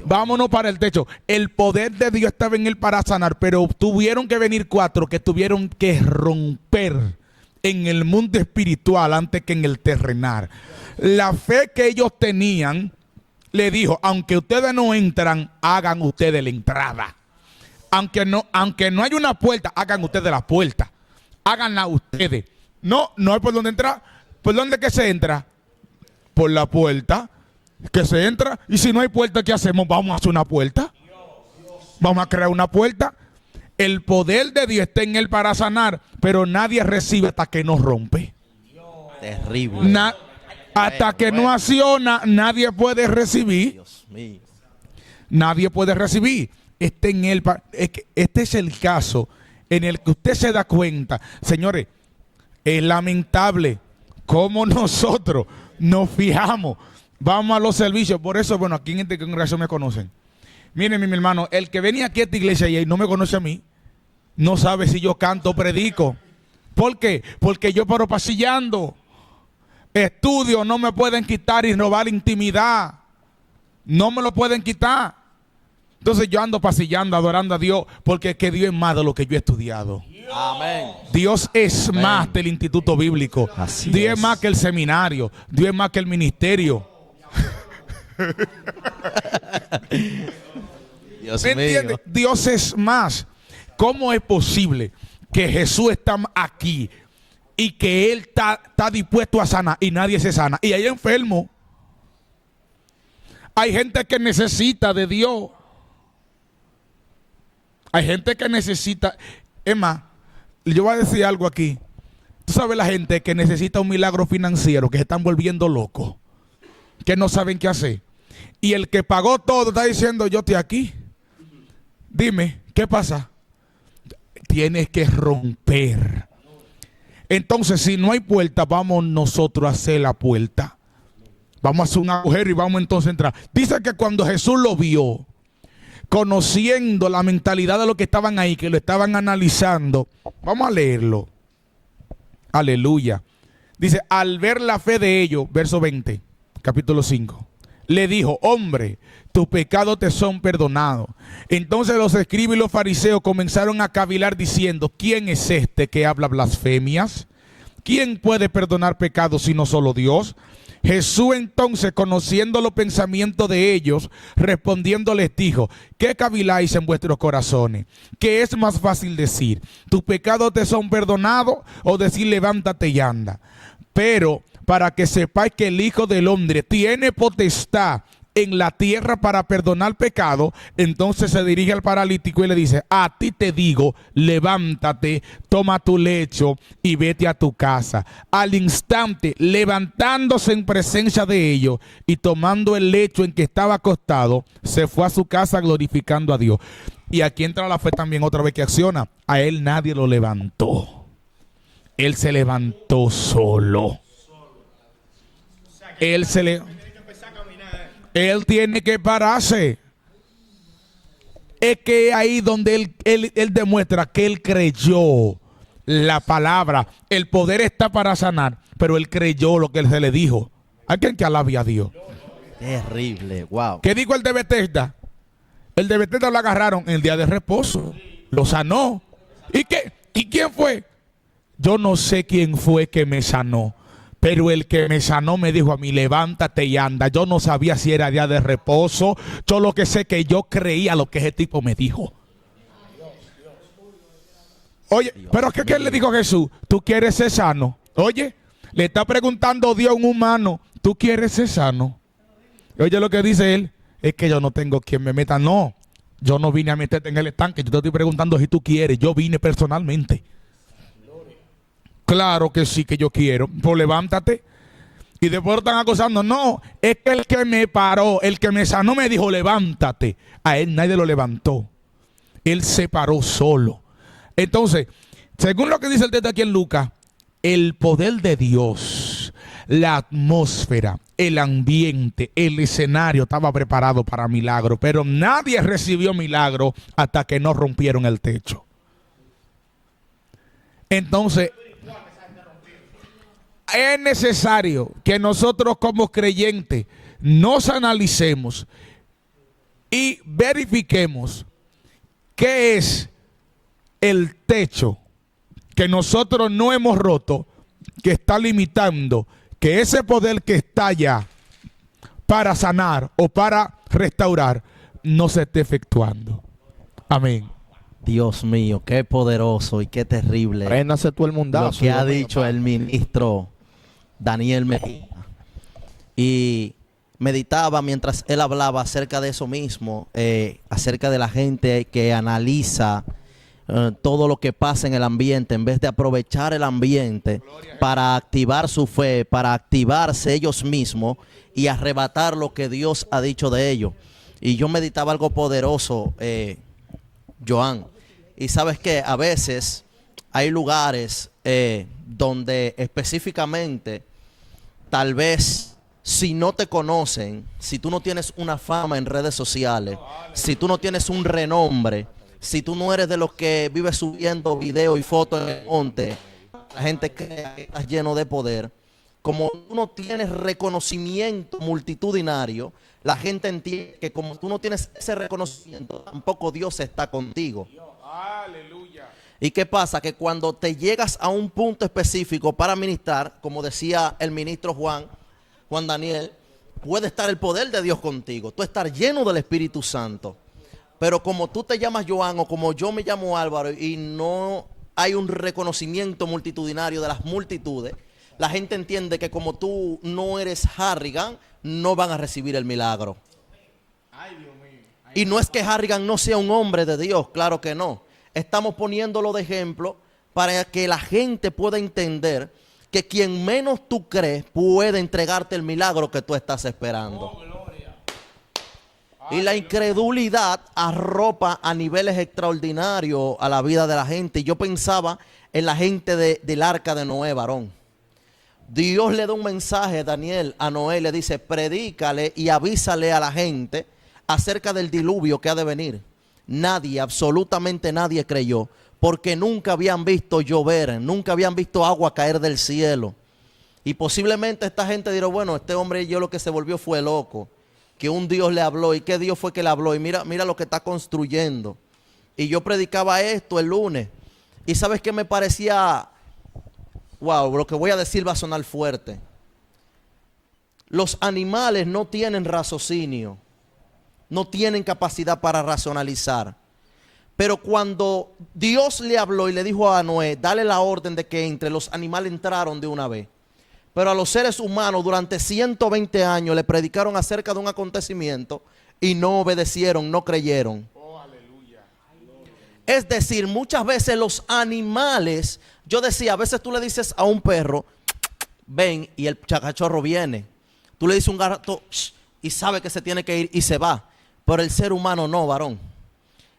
Vámonos para el techo. El poder de Dios estaba en él para sanar, pero tuvieron que venir 4 que tuvieron que romper en el mundo espiritual antes que en el terrenal. La fe que ellos tenían le dijo, aunque ustedes no entran, hagan ustedes la entrada. Aunque no hay una puerta, hagan ustedes la puerta. Háganla ustedes. No hay por dónde entrar. ¿Por dónde que se entra? Por la puerta que se entra. Y si no hay puerta, ¿qué hacemos? Vamos a hacer una puerta. Vamos a crear una puerta. El poder de Dios está en él para sanar, pero nadie recibe hasta que no rompe. Terrible. Hasta que no acciona, nadie puede recibir. Dios mío. Nadie puede recibir. Está en él. Este es el caso en el que usted se da cuenta. Señores, es lamentable cómo nosotros nos fijamos. Vamos a los servicios. Por eso, bueno, aquí en esta congregación me conocen. Miren, mi hermano, el que venía aquí a esta iglesia y no me conoce a mí, no sabe si yo canto o predico. ¿Por qué? Porque yo paro pasillando. Estudio, no me pueden quitar y robar intimidad. No me lo pueden quitar. Entonces yo ando pasillando, adorando a Dios, porque es que Dios es más de lo que yo he estudiado. Amén. Dios es más del instituto bíblico. Dios es más que el seminario. Dios es más que el ministerio. Dios ¿Me entiendes? mío. Dios es más. ¿Cómo es posible que Jesús está aquí y que Él está dispuesto a sanar y nadie se sana? Y hay enfermos. Hay gente que necesita de Dios. Hay gente que necesita. Es más, yo voy a decir algo aquí. Tú sabes la gente que necesita un milagro financiero, que se están volviendo locos, que no saben qué hacer. Y el que pagó todo está diciendo, yo estoy aquí. Dime, ¿qué pasa? Tienes que romper. Entonces, si no hay puerta, vamos nosotros a hacer la puerta. Vamos a hacer un agujero y vamos entonces a entrar. Dice que cuando Jesús lo vio, conociendo la mentalidad de los que estaban ahí, que lo estaban analizando, vamos a leerlo. Aleluya. Dice, al ver la fe de ellos, verso 20, capítulo 5, le dijo, hombre, tus pecados te son perdonados. Entonces los escribas y los fariseos comenzaron a cavilar diciendo, ¿quién es este que habla blasfemias? ¿Quién puede perdonar pecados sino solo Dios? Jesús entonces, conociendo los pensamientos de ellos, respondiendo les dijo, ¿qué caviláis en vuestros corazones? ¿Qué es más fácil decir? ¿Tus pecados te son perdonados? O decir, levántate y anda. Pero para que sepáis que el Hijo del Hombre tiene potestad en la tierra para perdonar pecado, entonces se dirige al paralítico y le dice, a ti te digo, levántate, toma tu lecho y vete a tu casa. Al instante, levantándose en presencia de ellos y tomando el lecho en que estaba acostado, se fue a su casa glorificando a Dios. Y aquí entra la fe también otra vez que acciona. A él nadie lo levantó. Él se levantó solo. Él tiene que pararse. Es que ahí donde él demuestra que él creyó la palabra. El poder está para sanar, pero él creyó lo que él se le dijo. Alguien que alabe a Dios. Terrible, wow. ¿Qué dijo el de Bethesda? El de Bethesda lo agarraron en el día de reposo. Lo sanó. ¿Y qué? ¿Y quién fue? Yo no sé quién fue que me sanó. Pero el que me sanó me dijo a mí, levántate y anda. Yo no sabía si era día de reposo. Yo lo que sé es que yo creía lo que ese tipo me dijo. Oye, pero ¿qué le dijo Jesús? ¿Tú quieres ser sano? Oye, le está preguntando Dios a un humano, ¿tú quieres ser sano? Oye, lo que dice él, es que yo no tengo quien me meta. No, yo no vine a meterte en el estanque. Yo te estoy preguntando si tú quieres. Yo vine personalmente. Claro que sí que yo quiero. Pues levántate. Y después lo están acusando. No, es que el que me paró, el que me sanó me dijo levántate. A él nadie lo levantó. Él se paró solo. Entonces, según lo que dice el texto aquí en Lucas, el poder de Dios, la atmósfera, el ambiente, el escenario estaba preparado para milagro. Pero nadie recibió milagro hasta que no rompieron el techo. Entonces, es necesario que nosotros como creyentes nos analicemos y verifiquemos qué es el techo que nosotros no hemos roto, que está limitando que ese poder que está allá para sanar o para restaurar no se esté efectuando. Amén. Dios mío, qué poderoso y qué terrible Préndase tú el mundazo. lo que ha Dios mío, dicho el ministro Daniel Mejía. Y meditaba mientras él hablaba acerca de eso mismo, acerca de la gente que analiza todo lo que pasa en el ambiente, en vez de aprovechar el ambiente para activar su fe, para activarse ellos mismos y arrebatar lo que Dios ha dicho de ellos. Y yo meditaba algo poderoso, Joan. Y sabes que a veces hay lugares donde específicamente, tal vez si no te conocen, si tú no tienes una fama en redes sociales, si tú no tienes un renombre, si tú no eres de los que vive subiendo videos y fotos en el monte, la gente cree que estás lleno de poder. Como tú no tienes reconocimiento multitudinario, la gente entiende que como tú no tienes ese reconocimiento, tampoco Dios está contigo. Aleluya. ¿Y qué pasa? Que cuando te llegas a un punto específico para ministrar, como decía el ministro Juan Daniel, puede estar el poder de Dios contigo, tú estar lleno del Espíritu Santo. Pero como tú te llamas Joan o como yo me llamo Álvaro y no hay un reconocimiento multitudinario de las multitudes, la gente entiende que como tú no eres Harrigan, no van a recibir el milagro. Y no es que Harrigan no sea un hombre de Dios, claro que no. Estamos poniéndolo de ejemplo para que la gente pueda entender que quien menos tú crees puede entregarte el milagro que tú estás esperando. Y la incredulidad arropa a niveles extraordinarios a la vida de la gente. Y yo pensaba en la gente del arca de Noé, varón. Dios le da un mensaje, Daniel, a Noé, le dice, predícale y avísale a la gente acerca del diluvio que ha de venir. Nadie, absolutamente nadie creyó, porque nunca habían visto llover, nunca habían visto agua caer del cielo. Y posiblemente esta gente dirá, bueno, este hombre yo lo que se volvió fue loco, que un Dios le habló. ¿Y qué Dios fue que le habló? Y mira lo que está construyendo. Y yo predicaba esto el lunes. Y ¿sabes qué me parecía? Wow, lo que voy a decir va a sonar fuerte. Los animales no tienen raciocinio, no tienen capacidad para racionalizar. Pero cuando Dios le habló y le dijo a Noé, dale la orden de que entre, los animales entraron de una vez. Pero a los seres humanos durante 120 años le predicaron acerca de un acontecimiento y no obedecieron, no creyeron. Es decir, muchas veces los animales, yo decía, a veces tú le dices a un perro, ven, y el cachorro viene. Tú le dices a un gato, y sabe que se tiene que ir y se va. Pero el ser humano no, varón.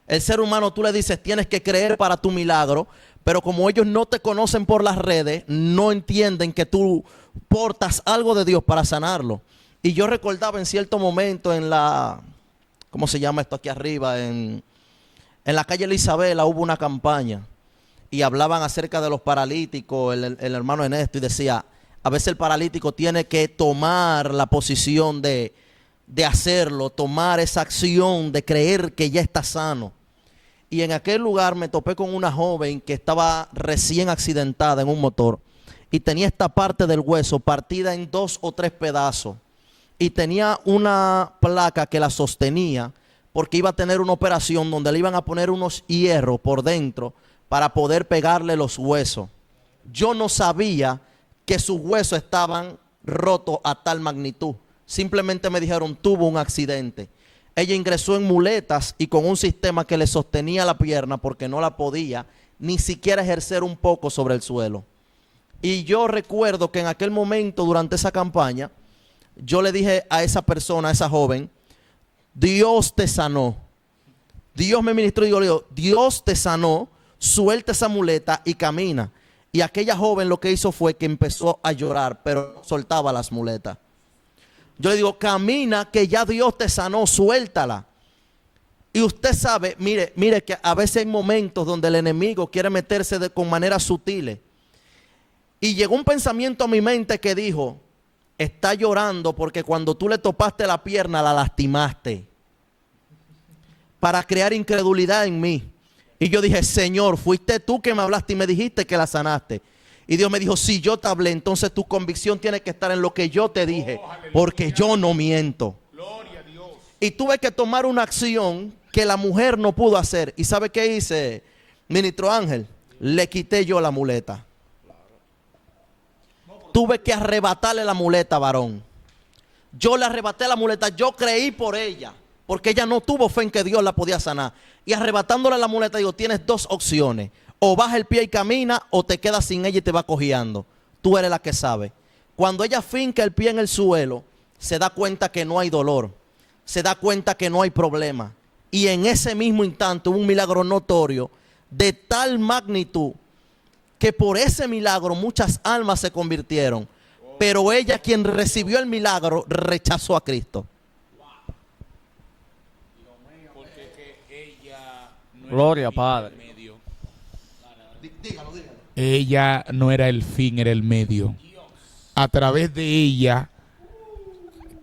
El ser humano tú le dices, tienes que creer para tu milagro, pero como ellos no te conocen por las redes, no entienden que tú portas algo de Dios para sanarlo. Y yo recordaba en cierto momento en la, ¿cómo se llama esto aquí arriba? En la calle Isabela hubo una campaña y hablaban acerca de los paralíticos, el hermano Ernesto, y decía, a veces el paralítico tiene que tomar la posición de hacerlo, tomar esa acción de creer que ya está sano. Y en aquel lugar me topé con una joven que estaba recién accidentada en un motor y tenía esta parte del hueso partida en 2 o 3 pedazos y tenía una placa que la sostenía porque iba a tener una operación donde le iban a poner unos hierros por dentro para poder pegarle los huesos. Yo no sabía que sus huesos estaban rotos a tal magnitud. Simplemente me dijeron, tuvo un accidente. Ella ingresó en muletas y con un sistema que le sostenía la pierna porque no la podía ni siquiera ejercer un poco sobre el suelo. Y yo recuerdo que en aquel momento, durante esa campaña, yo le dije a esa persona, a esa joven, Dios te sanó. Dios me ministró y yo le digo, Dios te sanó, suelta esa muleta y camina. Y aquella joven lo que hizo fue que empezó a llorar, pero no soltaba las muletas. Yo le digo, camina que ya Dios te sanó, suéltala. Y usted sabe, mire que a veces hay momentos donde el enemigo quiere meterse con maneras sutiles. Y llegó un pensamiento a mi mente que dijo, está llorando porque cuando tú le topaste la pierna la lastimaste. para crear incredulidad en mí. Y yo dije, Señor, fuiste tú que me hablaste y me dijiste que la sanaste. Y Dios me dijo, si yo te hablé, entonces tu convicción tiene que estar en lo que yo te dije, porque yo no miento. Y tuve que tomar una acción que la mujer no pudo hacer. ¿Y sabe qué hice, ministro Ángel? Le quité yo la muleta. Tuve que arrebatarle la muleta, varón. Yo le arrebaté la muleta, yo creí por ella, porque ella no tuvo fe en que Dios la podía sanar. Y arrebatándole la muleta, digo, tienes dos opciones. O baja el pie y camina, o te quedas sin ella y te va cojeando. Tú eres la que sabe. Cuando ella finca el pie en el suelo, se da cuenta que no hay dolor. Se da cuenta que no hay problema. Y en ese mismo instante hubo un milagro notorio de tal magnitud que por ese milagro muchas almas se convirtieron. Pero ella, quien recibió el milagro, rechazó a Cristo. Gloria, Padre. Ella no era el fin, era el medio. A través de ella,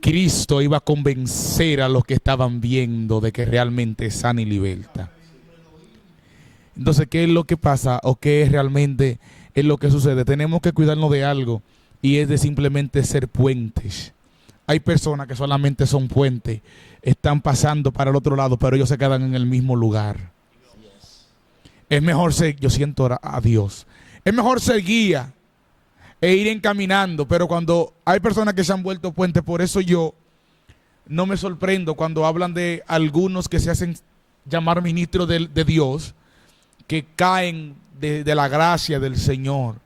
Cristo iba a convencer a los que estaban viendo de que realmente es sana y liberta. Entonces, ¿qué es lo que pasa? ¿O qué es realmente es lo que sucede? Tenemos que cuidarnos de algo, y es de simplemente ser puentes. Hay personas que solamente son puentes, están pasando para el otro lado, pero ellos se quedan en el mismo lugar. Es mejor ser, yo siento a Dios, es mejor ser guía e ir encaminando, pero cuando hay personas que se han vuelto puentes, por eso yo no me sorprendo cuando hablan de algunos que se hacen llamar ministros de Dios, que caen de la gracia del Señor.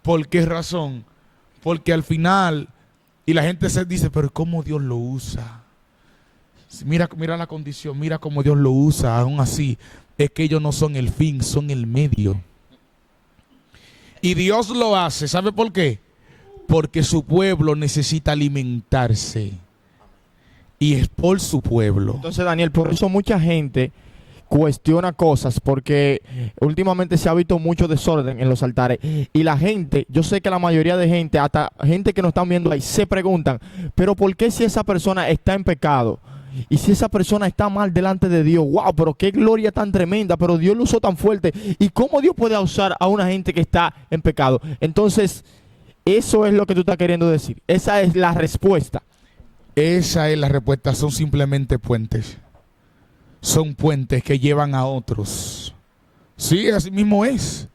¿Por qué razón? Porque al final, y la gente se dice, pero ¿cómo Dios lo usa? Mira la condición, mira cómo Dios lo usa, aún así. Es que ellos no son el fin, son el medio. Y Dios lo hace, ¿sabe por qué? Porque su pueblo necesita alimentarse. Y es por su pueblo. Entonces, Daniel, por eso mucha gente cuestiona cosas, porque últimamente se ha visto mucho desorden en los altares. Y la gente, yo sé que la mayoría de gente, hasta gente que nos están viendo ahí, se preguntan, pero ¿por qué si esa persona está en pecado? Y si esa persona está mal delante de Dios, wow, pero qué gloria tan tremenda, pero Dios lo usó tan fuerte. ¿Y cómo Dios puede usar a una gente que está en pecado? Entonces, eso es lo que tú estás queriendo decir. Esa es la respuesta. Esa es la respuesta, son simplemente puentes. Son puentes que llevan a otros. Sí, así mismo es.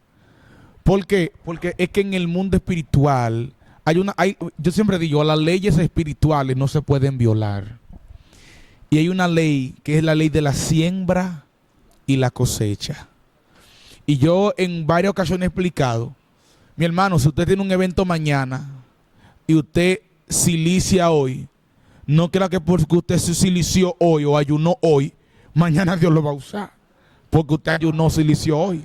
¿Por qué? Porque es que en el mundo espiritual yo siempre digo, las leyes espirituales no se pueden violar. Y hay una ley que es la ley de la siembra y la cosecha. Y yo en varias ocasiones he explicado, mi hermano, si usted tiene un evento mañana y usted silicia hoy, no crea que porque usted se silició hoy o ayunó hoy, mañana Dios lo va a usar. Porque usted ayunó, silició hoy.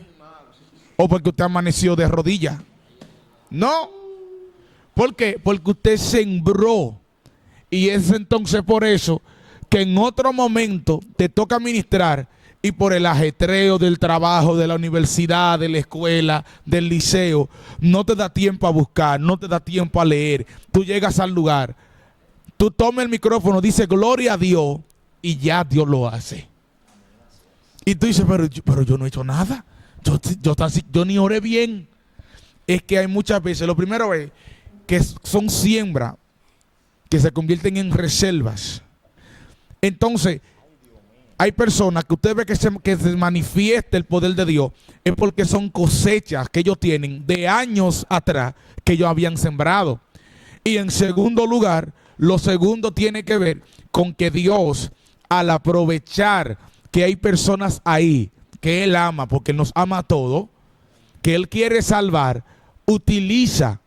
O porque usted amaneció de rodillas. No. ¿Por qué? Porque usted sembró. Y es entonces por eso que en otro momento te toca ministrar, y por el ajetreo del trabajo, de la universidad, de la escuela, del liceo, no te da tiempo a buscar, no te da tiempo a leer. Tú llegas al lugar, tú tomas el micrófono, dices gloria a Dios, y ya Dios lo hace. Y tú dices, pero yo no he hecho nada, yo ni oré bien. Es que hay muchas veces, lo primero es que son siembras que se convierten en reservas. Entonces, hay personas que usted ve que se manifiesta el poder de Dios, es porque son cosechas que ellos tienen de años atrás que ellos habían sembrado. Y en segundo lugar, lo segundo tiene que ver con que Dios, al aprovechar que hay personas ahí que Él ama, porque Él nos ama a todos, que Él quiere salvar, utiliza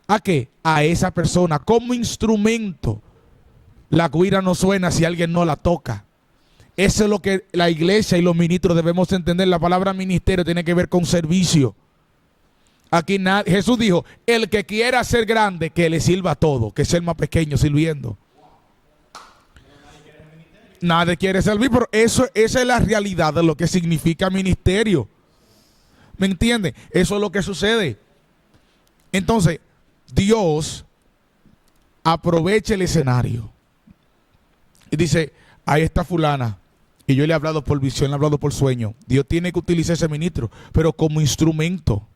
¿a qué? A esa persona como instrumento. La guira no suena si alguien no la toca. Eso es lo que la iglesia y los ministros debemos entender. La palabra ministerio tiene que ver con servicio. Aquí Jesús dijo, el que quiera ser grande, que le sirva a todo, que sea el más pequeño sirviendo. Nadie quiere servir, pero esa es la realidad de lo que significa ministerio. ¿Me entiende? Eso es lo que sucede. Entonces, Dios aprovecha el escenario y dice, ahí está fulana, y yo le he hablado por visión, le he hablado por sueño. Dios tiene que utilizar ese ministro, pero como instrumento.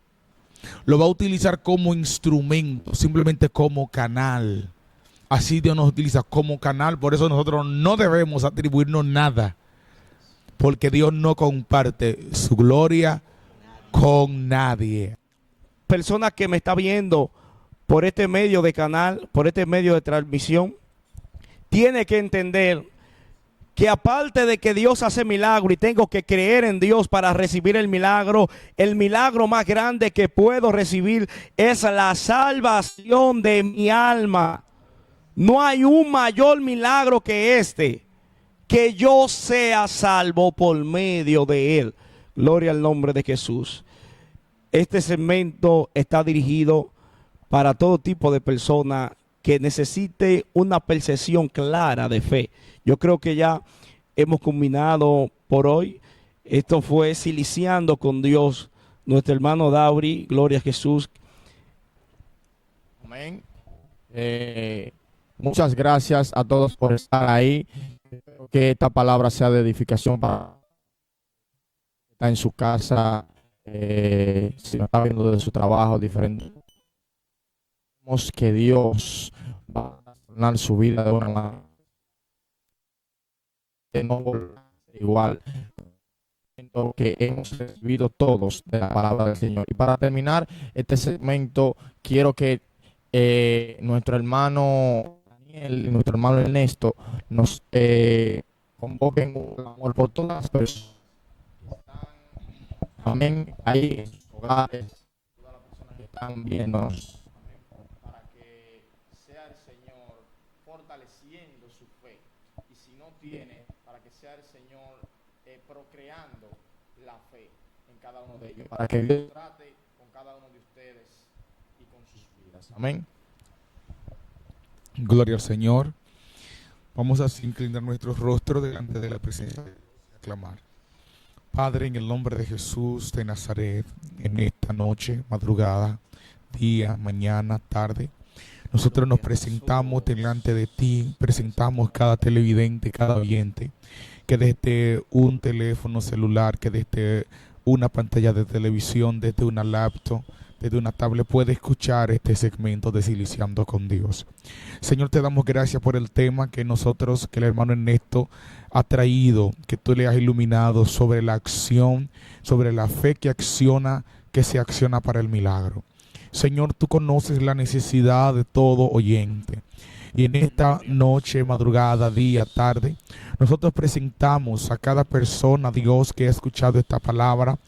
Lo va a utilizar como instrumento, simplemente como canal. Así Dios nos utiliza como canal. Por eso nosotros no debemos atribuirnos nada, porque Dios no comparte su gloria con nadie. Persona que me está viendo por este medio de canal, por este medio de transmisión, tiene que entender que aparte de que Dios hace milagro y tengo que creer en Dios para recibir el milagro más grande que puedo recibir es la salvación de mi alma. No hay un mayor milagro que este, que yo sea salvo por medio de él. Gloria al nombre de Jesús. Este segmento está dirigido para todo tipo de persona que necesite una percepción clara de fe. Yo creo que ya hemos culminado por hoy. Esto fue Ciliciando con Dios. Nuestro hermano Dauri, gloria a Jesús. Amén. Muchas gracias a todos por estar ahí. Espero que esta palabra sea de edificación para estar en su casa, si no está viendo de su trabajo diferente. Vemos que Dios va a transformar su vida de una manera de no volver a ser igual que hemos recibido todos de la palabra del Señor. Y para terminar este segmento, quiero que nuestro hermano Daniel y nuestro hermano Ernesto nos convoquen un amor por todas las personas que están, amén, ahí en sus hogares, todas las personas que están viéndonos, amén, para que sea el Señor fortaleciendo su fe, y si no tiene, para que sea el Señor procreando la fe en cada uno de ellos, para que Dios trate con cada uno de ustedes y con sus vidas. Amén. Gloria al Señor. Vamos a inclinar nuestro rostro delante de la presencia de Dios y aclamar. Padre, en el nombre de Jesús de Nazaret, en esta noche, madrugada, día, mañana, tarde, nosotros nos presentamos delante de ti, presentamos cada televidente, cada oyente, que desde un teléfono celular, que desde una pantalla de televisión, desde una laptop, desde una tablet puede escuchar este segmento de Ciliciando con Dios. Señor, te damos gracias por el tema que el hermano Ernesto ha traído, que tú le has iluminado sobre la acción, sobre la fe que se acciona para el milagro. Señor, tú conoces la necesidad de todo oyente. Y en esta noche, madrugada, día, tarde, nosotros presentamos a cada persona, Dios, que ha escuchado esta palabra.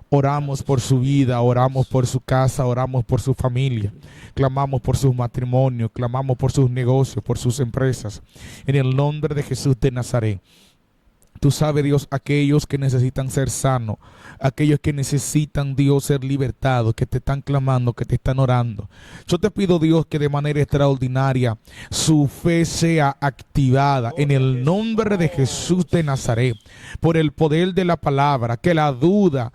Oramos por su vida, oramos por su casa, oramos por su familia. Clamamos por sus matrimonios, clamamos por sus negocios, por sus empresas. En el nombre de Jesús de Nazaret. Tú sabes, Dios, aquellos que necesitan ser sanos, aquellos que necesitan, Dios, ser libertados, que te están clamando, que te están orando. Yo te pido, Dios, que de manera extraordinaria su fe sea activada en el nombre de Jesús de Nazaret, por el poder de la palabra, que la duda,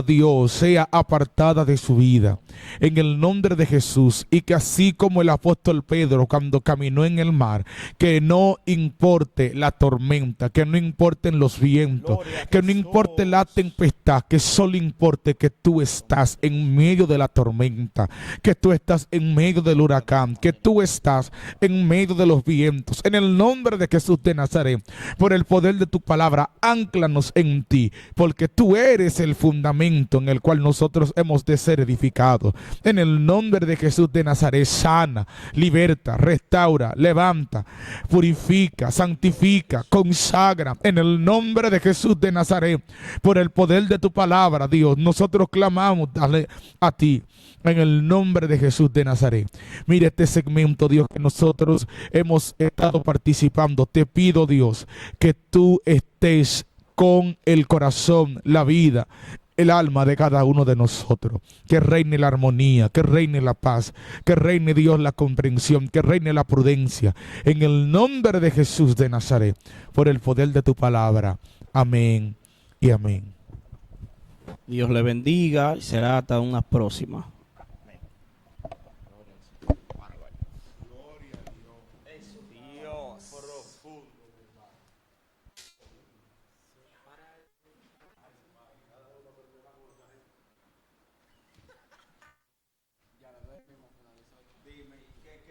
Dios, sea apartada de su vida, en el nombre de Jesús, y que así como el apóstol Pedro cuando caminó en el mar, que no importe la tormenta, que no importen los vientos, que no importe la tempestad, que solo importe que tú estás en medio de la tormenta, que tú estás en medio del huracán, que tú estás en medio de los vientos. En el nombre de Jesús de Nazaret, por el poder de tu palabra, ánclanos en ti, porque tú eres el fundamento en el cual nosotros hemos de ser edificados. En el nombre de Jesús de Nazaret, sana, liberta, restaura, levanta, purifica, santifica, consagra. En el nombre de Jesús de Nazaret, por el poder de tu palabra, Dios, nosotros clamamos a ti. En el nombre de Jesús de Nazaret. Mira este segmento, Dios, que nosotros hemos estado participando. Te pido, Dios, que tú estés con el corazón, la vida, el alma de cada uno de nosotros. Que reine la armonía, que reine la paz, que reine, Dios, la comprensión, que reine la prudencia. En el nombre de Jesús de Nazaret, por el poder de tu palabra. Amén y amén. Dios le bendiga y será hasta una próxima.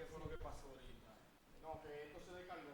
qué fue lo que pasó ahorita. No, que esto se descargó.